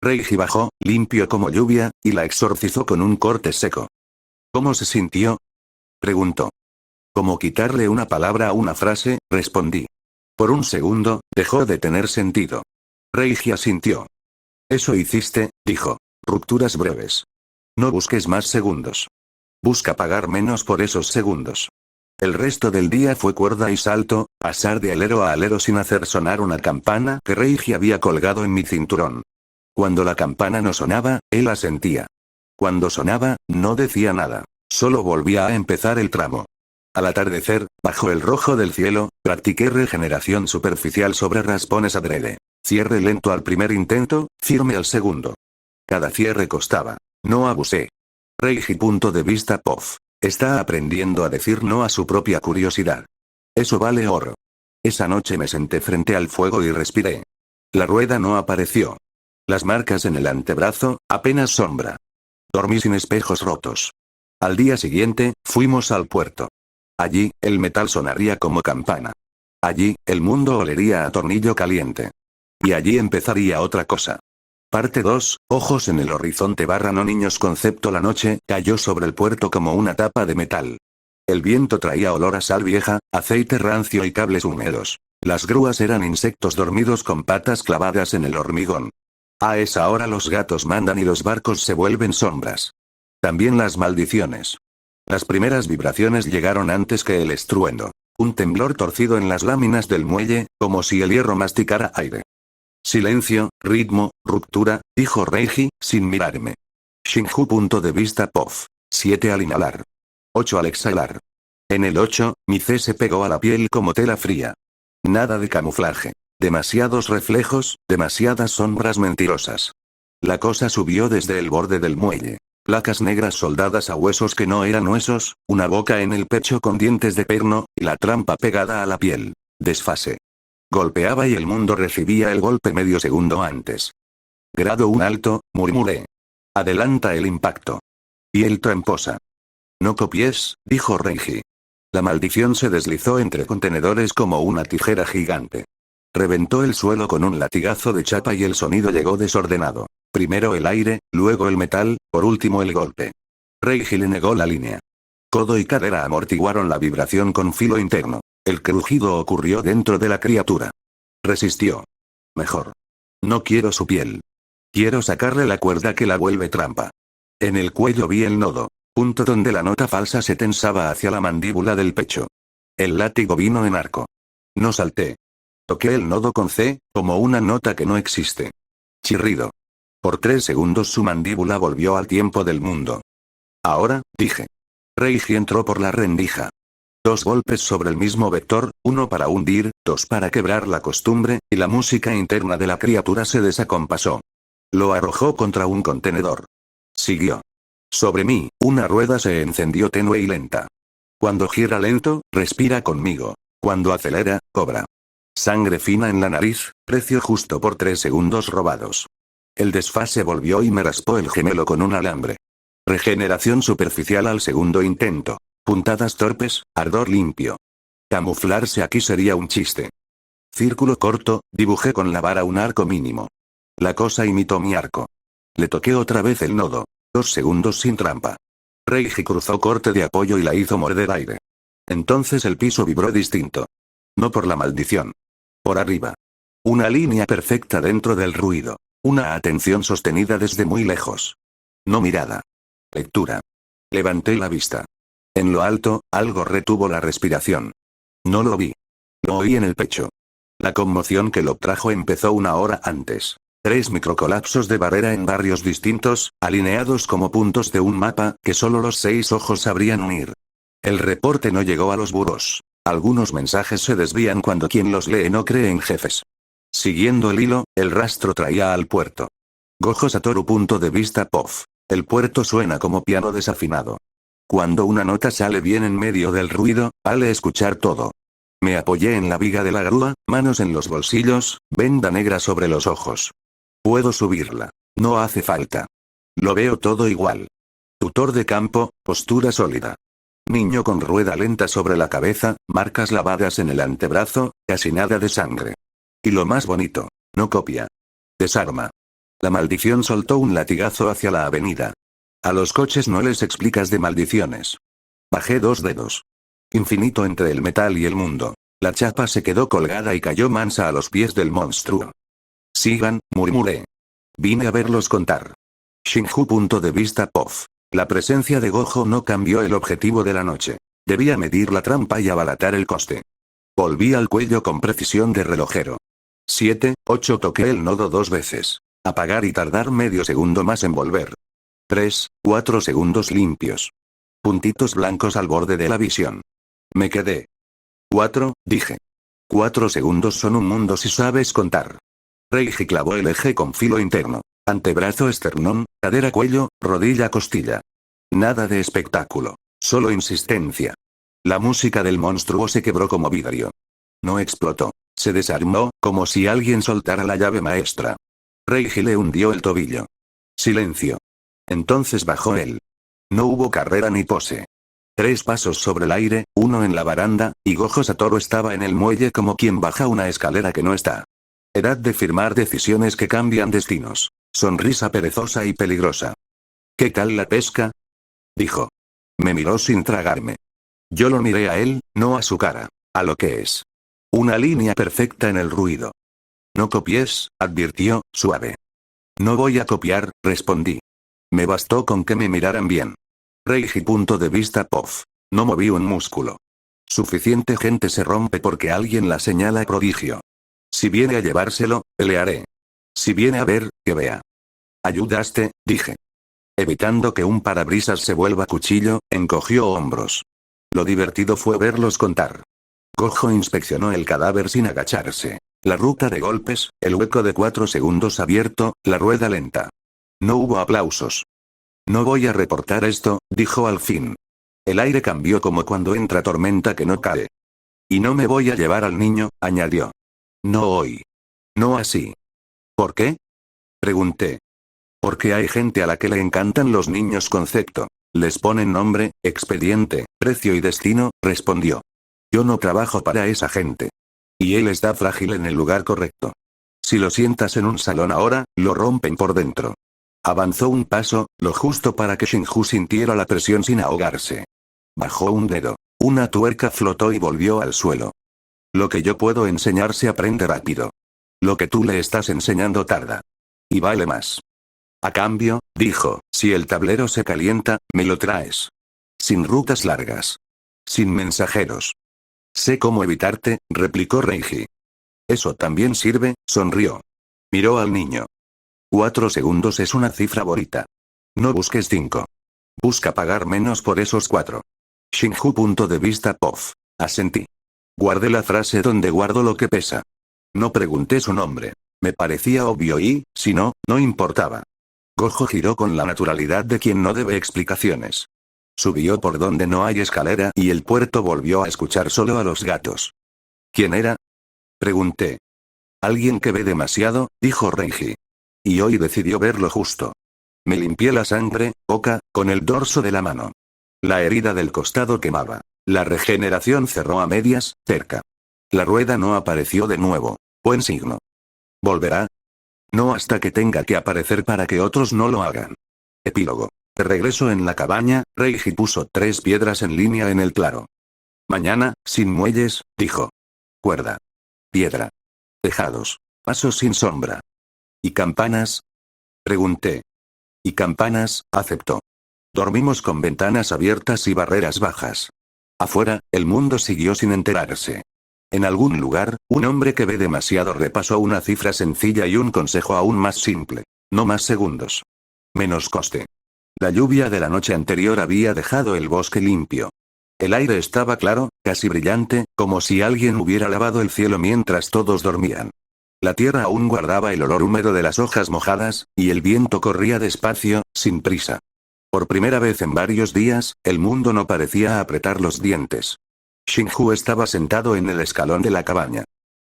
Reiji bajó, limpio como lluvia, y la exorcizó con un corte seco. ¿Cómo se sintió? Preguntó. Como quitarle una palabra a una frase, respondí. Por un segundo, dejó de tener sentido. Reiji asintió. Eso hiciste, dijo. Rupturas breves. No busques más segundos. Busca pagar menos por esos segundos. El resto del día fue cuerda y salto, pasar de alero a alero sin hacer sonar una campana que Reiji había colgado en mi cinturón. Cuando la campana no sonaba, él asentía. Cuando sonaba, no decía nada, solo volvía a empezar el tramo. Al atardecer, bajo el rojo del cielo, practiqué regeneración superficial sobre raspones adrede. Cierre lento al primer intento, firme al segundo. Cada cierre costaba. No abusé. Reiji. Punto de vista POV. Está aprendiendo a decir no a su propia curiosidad. Eso vale oro. Esa noche me senté frente al fuego y respiré. La rueda no apareció. Las marcas en el antebrazo, apenas sombra. Dormí sin espejos rotos. Al día siguiente, fuimos al puerto. Allí, el metal sonaría como campana. Allí, el mundo olería a tornillo caliente. Y allí empezaría otra cosa. Parte 2, ojos en el horizonte / no niños. Concepto. La noche cayó sobre el puerto como una tapa de metal. El viento traía olor a sal vieja, aceite rancio y cables húmedos. Las grúas eran insectos dormidos con patas clavadas en el hormigón. A esa hora los gatos mandan y los barcos se vuelven sombras. También las maldiciones. Las primeras vibraciones llegaron antes que el estruendo. Un temblor torcido en las láminas del muelle, como si el hierro masticara aire. Silencio, ritmo, ruptura, dijo Reiji, sin mirarme. Shinju. Punto de vista POV. 7 al inhalar. 8 al exhalar. En el 8, mi C se pegó a la piel como tela fría. Nada de camuflaje. Demasiados reflejos, demasiadas sombras mentirosas. La cosa subió desde el borde del muelle. Placas negras soldadas a huesos que no eran huesos, una boca en el pecho con dientes de perno, y la trampa pegada a la piel. Desfase. Golpeaba y el mundo recibía el golpe medio segundo antes. Grado 1 alto, murmuré. Adelanta el impacto. Y el tramposa. No copies, dijo Reiji. La maldición se deslizó entre contenedores como una tijera gigante. Reventó el suelo con un latigazo de chapa y el sonido llegó desordenado. Primero el aire, luego el metal, por último el golpe. Reiji le negó la línea. Codo y cadera amortiguaron la vibración con filo interno. El crujido ocurrió dentro de la criatura. Resistió. Mejor. No quiero su piel. Quiero sacarle la cuerda que la vuelve trampa. En el cuello vi el nodo. Punto donde la nota falsa se tensaba hacia la mandíbula del pecho. El látigo vino en arco. No salté. Toqué el nodo con C, como una nota que no existe. Chirrido. Por 3 segundos su mandíbula volvió al tiempo del mundo. Ahora, dije. Reiji entró por la rendija. 2 golpes sobre el mismo vector, 1 para hundir, 2 para quebrar la costumbre, y la música interna de la criatura se desacompasó. Lo arrojó contra un contenedor. Siguió. Sobre mí, una rueda se encendió tenue y lenta. Cuando gira lento, respira conmigo. Cuando acelera, cobra. Sangre fina en la nariz, precio justo por 3 segundos robados. El desfase volvió y me raspó el gemelo con un alambre. Regeneración superficial al segundo intento. Puntadas torpes, ardor limpio. Camuflarse aquí sería un chiste. Círculo corto, dibujé con la vara un arco mínimo. La cosa imitó mi arco. Le toqué otra vez el nodo. 2 segundos sin trampa. Reiji cruzó corte de apoyo y la hizo morder aire. Entonces el piso vibró distinto. No por la maldición. Por arriba. Una línea perfecta dentro del ruido. Una atención sostenida desde muy lejos. No mirada. Lectura. Levanté la vista. En lo alto, algo retuvo la respiración. No lo vi. Lo oí en el pecho. La conmoción que lo trajo empezó 1 hora antes. 3 microcolapsos de barrera en barrios distintos, alineados como puntos de un mapa, que solo los 6 ojos sabrían unir. El reporte no llegó a los buros. Algunos mensajes se desvían cuando quien los lee no cree en jefes. Siguiendo el hilo, el rastro traía al puerto. Gojo Satoru. Punto de vista POV. El puerto suena como piano desafinado. Cuando una nota sale bien en medio del ruido, vale escuchar todo. Me apoyé en la viga de la grúa, manos en los bolsillos, venda negra sobre los ojos. Puedo subirla. No hace falta. Lo veo todo igual. Tutor de campo, postura sólida. Niño con rueda lenta sobre la cabeza, marcas lavadas en el antebrazo, casi nada de sangre. Y lo más bonito, no copia. Desarma. La maldición soltó un latigazo hacia la avenida. A los coches no les explicas de maldiciones. Bajé 2 dedos. Infinito entre el metal y el mundo. La chapa se quedó colgada y cayó mansa a los pies del monstruo. Sigan, murmuré. Vine a verlos contar. Shinju. Punto de vista POV. La presencia de Gojo no cambió el objetivo de la noche. Debía medir la trampa y abaratar el coste. Volví al cuello con precisión de relojero. 7, 8 toqué el nodo 2 veces. Apagar y tardar medio segundo más en volver. 3, 4 segundos limpios. Puntitos blancos al borde de la visión. Me quedé. 4, dije. 4 segundos son un mundo si sabes contar. Reiji clavó el eje con filo interno. Antebrazo esternón, cadera cuello, rodilla costilla. Nada de espectáculo. Solo insistencia. La música del monstruo se quebró como vidrio. No explotó. Se desarmó, como si alguien soltara la llave maestra. Reiji le hundió el tobillo. Silencio. Entonces bajó él. No hubo carrera ni pose. 3 pasos sobre el aire, 1 en la baranda, y Gojo Satoru estaba en el muelle como quien baja una escalera que no está. Edad de firmar decisiones que cambian destinos. Sonrisa perezosa y peligrosa. ¿Qué tal la pesca? Dijo. Me miró sin tragarme. Yo lo miré a él, no a su cara, a lo que es. Una línea perfecta en el ruido. No copies, advirtió, suave. No voy a copiar, respondí. Me bastó con que me miraran bien. Reiji. Punto de vista POV. No moví un músculo. Suficiente gente se rompe porque alguien la señala prodigio. Si viene a llevárselo, pelearé. Si viene a ver, que vea. Ayudaste, dije. Evitando que un parabrisas se vuelva cuchillo, encogió hombros. Lo divertido fue verlos contar. Gojo inspeccionó el cadáver sin agacharse. La ruta de golpes, el hueco de 4 segundos abierto, la rueda lenta. No hubo aplausos. No voy a reportar esto, dijo al fin. El aire cambió como cuando entra tormenta que no cae. Y no me voy a llevar al niño, añadió. No hoy. No así. ¿Por qué? Pregunté. Porque hay gente a la que le encantan los niños concepto. Les ponen nombre, expediente, precio y destino, respondió. Yo no trabajo para esa gente. Y él está frágil en el lugar correcto. Si lo sientas en un salón ahora, lo rompen por dentro. Avanzó un paso, lo justo para que Shinju sintiera la presión sin ahogarse. Bajó un dedo. Una tuerca flotó y volvió al suelo. Lo que yo puedo enseñar se aprende rápido. Lo que tú le estás enseñando tarda. Y vale más. A cambio, dijo, si el tablero se calienta, me lo traes. Sin rutas largas. Sin mensajeros. Sé cómo evitarte, replicó Reiji. Eso también sirve, sonrió. Miró al niño. 4 segundos es una cifra bonita. No busques 5. Busca pagar menos por esos 4. Shinju. Punto de vista POV. Asentí. Guardé la frase donde guardo lo que pesa. No pregunté su nombre. Me parecía obvio y, si no, no importaba. Gojo giró con la naturalidad de quien no debe explicaciones. Subió por donde no hay escalera y el puerto volvió a escuchar solo a los gatos. ¿Quién era? Pregunté. Alguien que ve demasiado, dijo Reiji. Y hoy decidió ver lo justo. Me limpié la sangre, boca, con el dorso de la mano. La herida del costado quemaba. La regeneración cerró a medias, cerca. La rueda no apareció de nuevo. Buen signo. ¿Volverá? No hasta que tenga que aparecer para que otros no lo hagan. Epílogo. De regreso en la cabaña, Reiji puso 3 piedras en línea en el claro. Mañana, sin muelles, dijo. Cuerda. Piedra. Tejados. Pasos sin sombra. ¿Y campanas? Pregunté. Y campanas, aceptó. Dormimos con ventanas abiertas y barreras bajas. Afuera, el mundo siguió sin enterarse. En algún lugar, un hombre que ve demasiado repasó una cifra sencilla y un consejo aún más simple. No más segundos. Menos coste. La lluvia de la noche anterior había dejado el bosque limpio. El aire estaba claro, casi brillante, como si alguien hubiera lavado el cielo mientras todos dormían. La tierra aún guardaba el olor húmedo de las hojas mojadas, y el viento corría despacio, sin prisa. Por primera vez en varios días, el mundo no parecía apretar los dientes. Shinju estaba sentado en el escalón de la cabaña.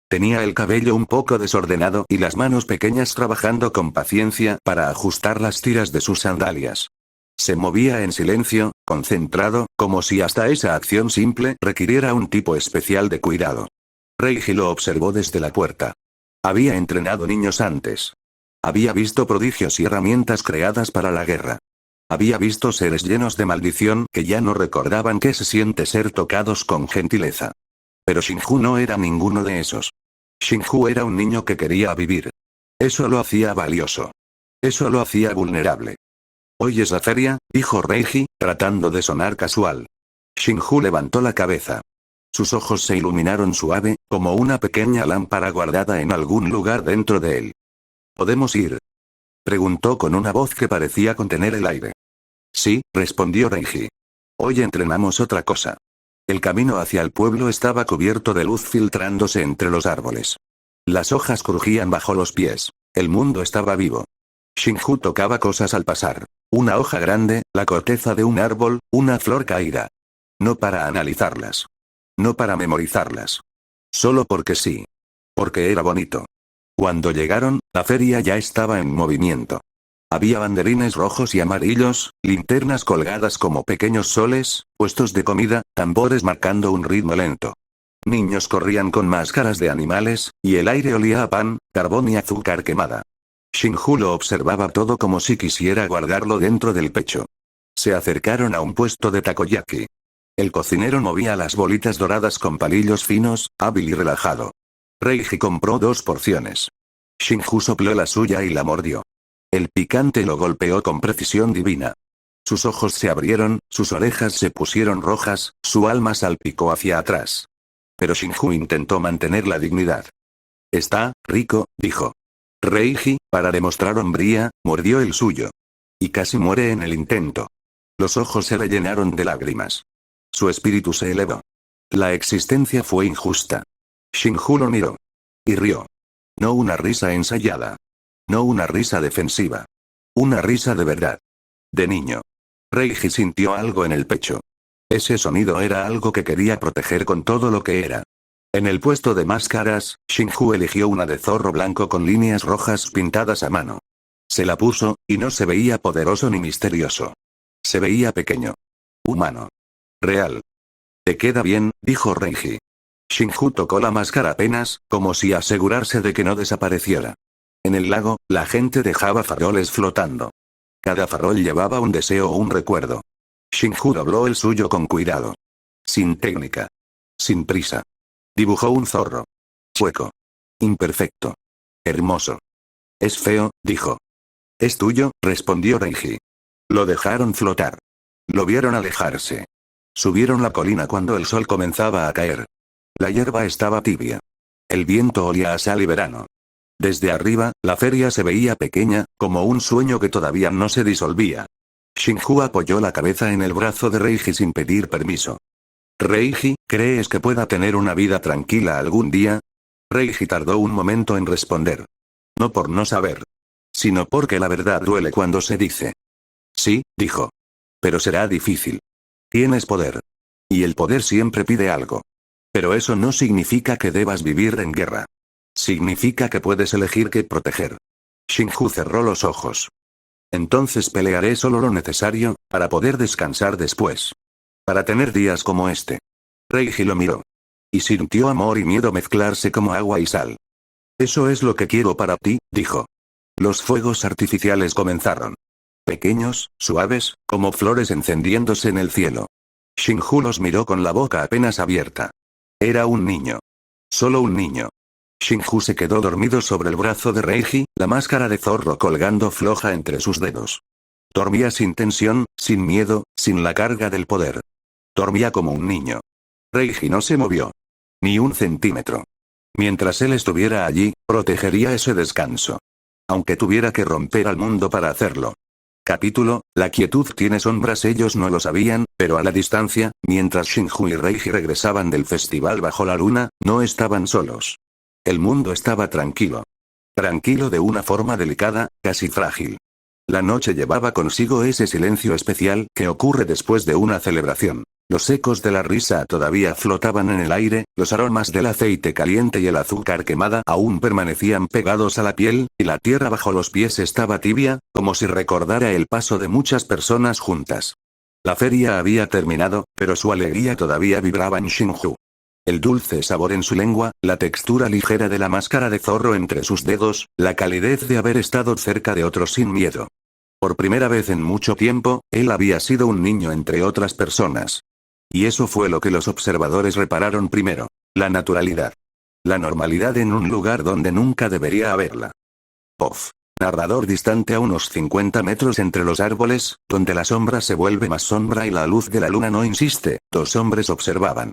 Tenía el cabello un poco desordenado y las manos pequeñas trabajando con paciencia para ajustar las tiras de sus sandalias. Se movía en silencio, concentrado, como si hasta esa acción simple requiriera un tipo especial de cuidado. Reiji lo observó desde la puerta. Había entrenado niños antes. Había visto prodigios y herramientas creadas para la guerra. Había visto seres llenos de maldición que ya no recordaban qué se siente ser tocados con gentileza. Pero Shinju no era ninguno de esos. Shinju era un niño que quería vivir. Eso lo hacía valioso. Eso lo hacía vulnerable. «Hoy es la feria», dijo Reiji, tratando de sonar casual. Shinju levantó la cabeza. Sus ojos se iluminaron suave, como una pequeña lámpara guardada en algún lugar dentro de él. «¿Podemos ir?», preguntó con una voz que parecía contener el aire. «Sí», respondió Reiji. «Hoy entrenamos otra cosa». El camino hacia el pueblo estaba cubierto de luz filtrándose entre los árboles. Las hojas crujían bajo los pies. El mundo estaba vivo. Shinju tocaba cosas al pasar. Una hoja grande, la corteza de un árbol, una flor caída. No para analizarlas. No para memorizarlas. Solo porque sí. Porque era bonito. Cuando llegaron, la feria ya estaba en movimiento. Había banderines rojos y amarillos, linternas colgadas como pequeños soles, puestos de comida, tambores marcando un ritmo lento. Niños corrían con máscaras de animales, y el aire olía a pan, carbón y azúcar quemada. Shinju lo observaba todo como si quisiera guardarlo dentro del pecho. Se acercaron a un puesto de takoyaki. El cocinero movía las bolitas doradas con palillos finos, hábil y relajado. Reiji compró 2 porciones. Shinju sopló la suya y la mordió. El picante lo golpeó con precisión divina. Sus ojos se abrieron, sus orejas se pusieron rojas, su alma salpicó hacia atrás. Pero Shinju intentó mantener la dignidad. Está rico, dijo. Reiji, para demostrar hombría, mordió el suyo. Y casi muere en el intento. Los ojos se le llenaron de lágrimas. Su espíritu se elevó. La existencia fue injusta. Shinju lo miró. Y rió. No una risa ensayada. No una risa defensiva. Una risa de verdad. De niño. Reiji sintió algo en el pecho. Ese sonido era algo que quería proteger con todo lo que era. En el puesto de máscaras, Shinju eligió una de zorro blanco con líneas rojas pintadas a mano. Se la puso, y no se veía poderoso ni misterioso. Se veía pequeño. Humano. Real. «Te queda bien», dijo Reiji. Shinju tocó la máscara apenas, como si asegurarse de que no desapareciera. En el lago, la gente dejaba faroles flotando. Cada farol llevaba un deseo o un recuerdo. Shinju dobló el suyo con cuidado. Sin técnica. Sin prisa. Dibujó un zorro. Chueco. Imperfecto. Hermoso. «Es feo», dijo. «Es tuyo», respondió Reiji. Lo dejaron flotar. Lo vieron alejarse. Subieron la colina cuando el sol comenzaba a caer. La hierba estaba tibia. El viento olía a sal y verano. Desde arriba, la feria se veía pequeña, como un sueño que todavía no se disolvía. Shinju apoyó la cabeza en el brazo de Reiji sin pedir permiso. «Reiji, ¿crees que pueda tener una vida tranquila algún día?» Reiji tardó un momento en responder. No por no saber. Sino porque la verdad duele cuando se dice. «Sí», dijo. «Pero será difícil. Tienes poder. Y el poder siempre pide algo. Pero eso no significa que debas vivir en guerra. Significa que puedes elegir qué proteger». Shinju cerró los ojos. «Entonces pelearé solo lo necesario, para poder descansar después. Para tener días como este». Reiji lo miró. Y sintió amor y miedo mezclarse como agua y sal. «Eso es lo que quiero para ti», dijo. Los fuegos artificiales comenzaron. Pequeños, suaves, como flores encendiéndose en el cielo. Shinju los miró con la boca apenas abierta. Era un niño. Solo un niño. Shinju se quedó dormido sobre el brazo de Reiji, la máscara de zorro colgando floja entre sus dedos. Dormía sin tensión, sin miedo, sin la carga del poder. Dormía como un niño. Reiji no se movió. Ni un centímetro. Mientras él estuviera allí, protegería ese descanso. Aunque tuviera que romper al mundo para hacerlo. Capítulo, la quietud tiene sombras. Ellos no lo sabían, pero a la distancia, mientras Shinju y Reiji regresaban del festival bajo la luna, no estaban solos. El mundo estaba tranquilo. Tranquilo de una forma delicada, casi frágil. La noche llevaba consigo ese silencio especial que ocurre después de una celebración. Los ecos de la risa todavía flotaban en el aire, los aromas del aceite caliente y el azúcar quemada aún permanecían pegados a la piel, y la tierra bajo los pies estaba tibia, como si recordara el paso de muchas personas juntas. La feria había terminado, pero su alegría todavía vibraba en Shinju. El dulce sabor en su lengua, la textura ligera de la máscara de zorro entre sus dedos, la calidez de haber estado cerca de otros sin miedo. Por primera vez en mucho tiempo, él había sido un niño entre otras personas. Y eso fue lo que los observadores repararon primero. La naturalidad. La normalidad en un lugar donde nunca debería haberla. Pof. Narrador distante a unos 50 metros entre los árboles, donde la sombra se vuelve más sombra y la luz de la luna no insiste, dos hombres observaban.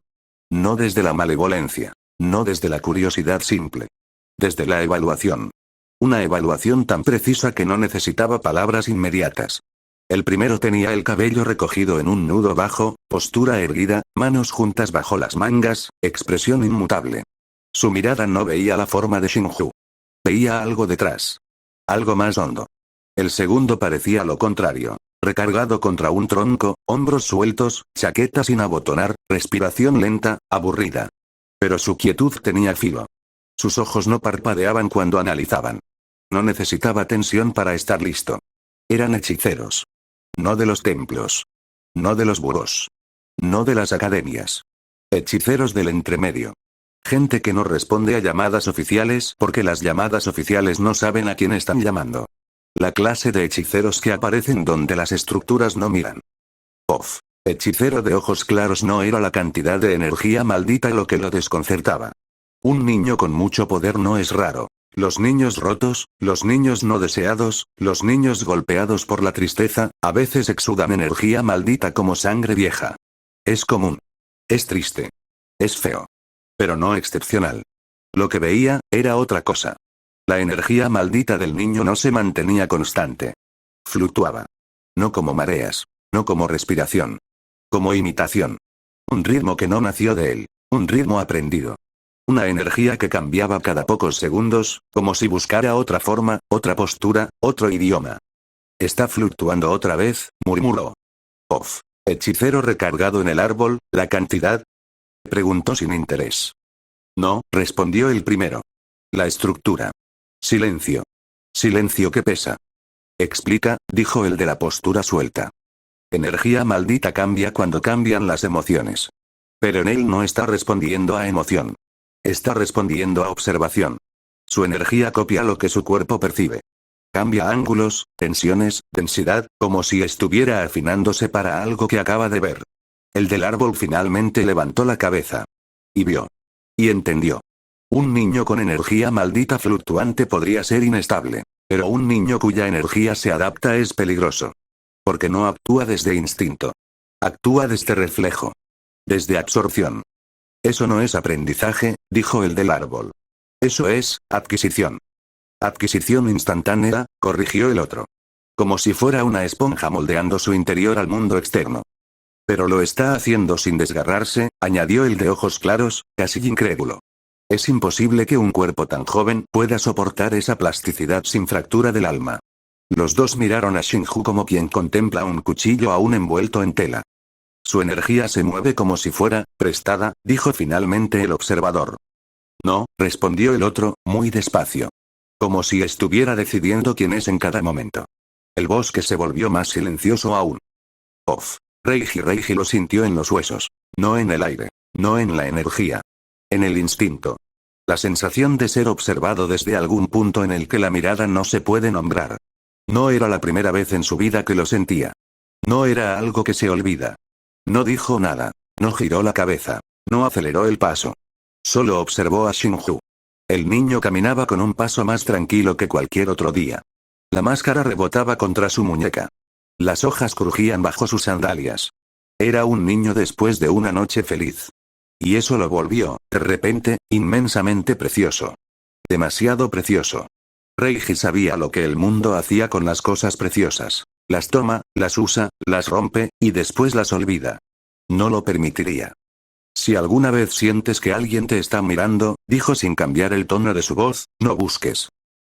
No desde la malevolencia. No desde la curiosidad simple. Desde la evaluación. Una evaluación tan precisa que no necesitaba palabras inmediatas. El primero tenía el cabello recogido en un nudo bajo, postura erguida, manos juntas bajo las mangas, expresión inmutable. Su mirada no veía la forma de Shinju. Veía algo detrás. Algo más hondo. El segundo parecía lo contrario. Recargado contra un tronco, hombros sueltos, chaqueta sin abotonar, respiración lenta, aburrida. Pero su quietud tenía filo. Sus ojos no parpadeaban cuando analizaban. No necesitaba tensión para estar listo. Eran hechiceros. No de los templos. No de los burós. No de las academias. Hechiceros del entremedio. Gente que no responde a llamadas oficiales porque las llamadas oficiales no saben a quién están llamando. La clase de hechiceros que aparecen donde las estructuras no miran. Off. Hechicero de ojos claros no era la cantidad de energía maldita lo que lo desconcertaba. Un niño con mucho poder no es raro. Los niños rotos, los niños no deseados, los niños golpeados por la tristeza, a veces exudan energía maldita como sangre vieja. Es común. Es triste. Es feo. Pero no excepcional. Lo que veía, era otra cosa. La energía maldita del niño no se mantenía constante. Fluctuaba. No como mareas. No como respiración. Como imitación. Un ritmo que no nació de él. Un ritmo aprendido. Una energía que cambiaba cada pocos segundos, como si buscara otra forma, otra postura, otro idioma. Está fluctuando otra vez, murmuró. Off. Hechicero recargado en el árbol, ¿la cantidad? Preguntó sin interés. No, respondió el primero. La estructura. Silencio. Silencio que pesa. Explica, dijo el de la postura suelta. Energía maldita cambia cuando cambian las emociones. Pero en él no está respondiendo a emoción. Está respondiendo a observación. Su energía copia lo que su cuerpo percibe. Cambia ángulos, tensiones, densidad, como si estuviera afinándose para algo que acaba de ver. El del árbol finalmente levantó la cabeza. Y vio. Y entendió. Un niño con energía maldita fluctuante podría ser inestable. Pero un niño cuya energía se adapta es peligroso. Porque no actúa desde instinto. Actúa desde reflejo. Desde absorción. Eso no es aprendizaje, dijo el del árbol. Eso es, adquisición. Adquisición instantánea, corrigió el otro. Como si fuera una esponja moldeando su interior al mundo externo. Pero lo está haciendo sin desgarrarse, añadió el de ojos claros, casi incrédulo. Es imposible que un cuerpo tan joven pueda soportar esa plasticidad sin fractura del alma. Los dos miraron a Xinghu como quien contempla un cuchillo aún envuelto en tela. Su energía se mueve como si fuera prestada, dijo finalmente el observador. No, respondió el otro, muy despacio. Como si estuviera decidiendo quién es en cada momento. El bosque se volvió más silencioso aún. Off. Reiji lo sintió en los huesos. No en el aire. No en la energía. En el instinto. La sensación de ser observado desde algún punto en el que la mirada no se puede nombrar. No era la primera vez en su vida que lo sentía. No era algo que se olvida. No dijo nada. No giró la cabeza. No aceleró el paso. Solo observó a Xinghu. El niño caminaba con un paso más tranquilo que cualquier otro día. La máscara rebotaba contra su muñeca. Las hojas crujían bajo sus sandalias. Era un niño después de una noche feliz. Y eso lo volvió, de repente, inmensamente precioso. Demasiado precioso. Reiji sabía lo que el mundo hacía con las cosas preciosas. Las toma, las usa, las rompe, y después las olvida. No lo permitiría. Si alguna vez sientes que alguien te está mirando, dijo sin cambiar el tono de su voz, no busques.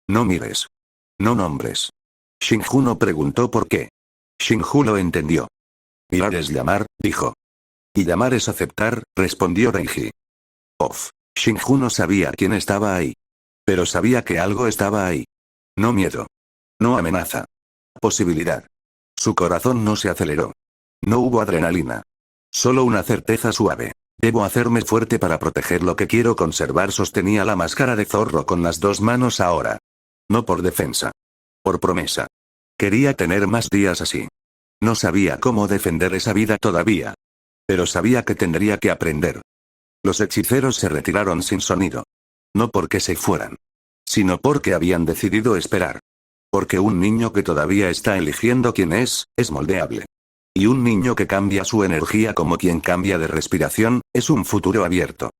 No mires. No nombres. Xinghu no preguntó por qué. Xinghu lo entendió. Mirar es llamar, dijo. Y llamar es aceptar, respondió Reiji. Off. Xinghu no sabía quién estaba ahí. Pero sabía que algo estaba ahí. No miedo. No amenaza. Posibilidad. Su corazón no se aceleró. No hubo adrenalina. Solo una certeza suave. Debo hacerme fuerte para proteger lo que quiero conservar. Sostenía la máscara de zorro con las dos manos ahora. No por defensa. Por promesa. Quería tener más días así. No sabía cómo defender esa vida todavía. Pero sabía que tendría que aprender. Los hechiceros se retiraron sin sonido. No porque se fueran. Sino porque habían decidido esperar. Porque un niño que todavía está eligiendo quién es moldeable. Y un niño que cambia su energía como quien cambia de respiración, es un futuro abierto.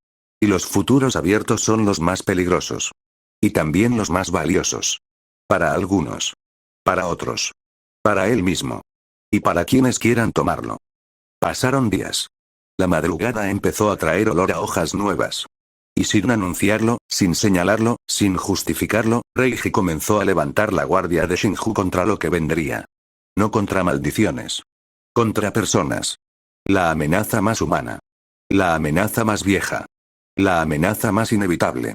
Y los futuros abiertos son los más peligrosos. Y también los más valiosos. Para algunos. Para otros. Para él mismo. Y para quienes quieran tomarlo. Pasaron días. La madrugada empezó a traer olor a hojas nuevas. Y sin anunciarlo, sin señalarlo, sin justificarlo, Reiji comenzó a levantar la guardia de Xinghu contra lo que vendría. No contra maldiciones. Contra personas. La amenaza más humana. La amenaza más vieja. La amenaza más inevitable.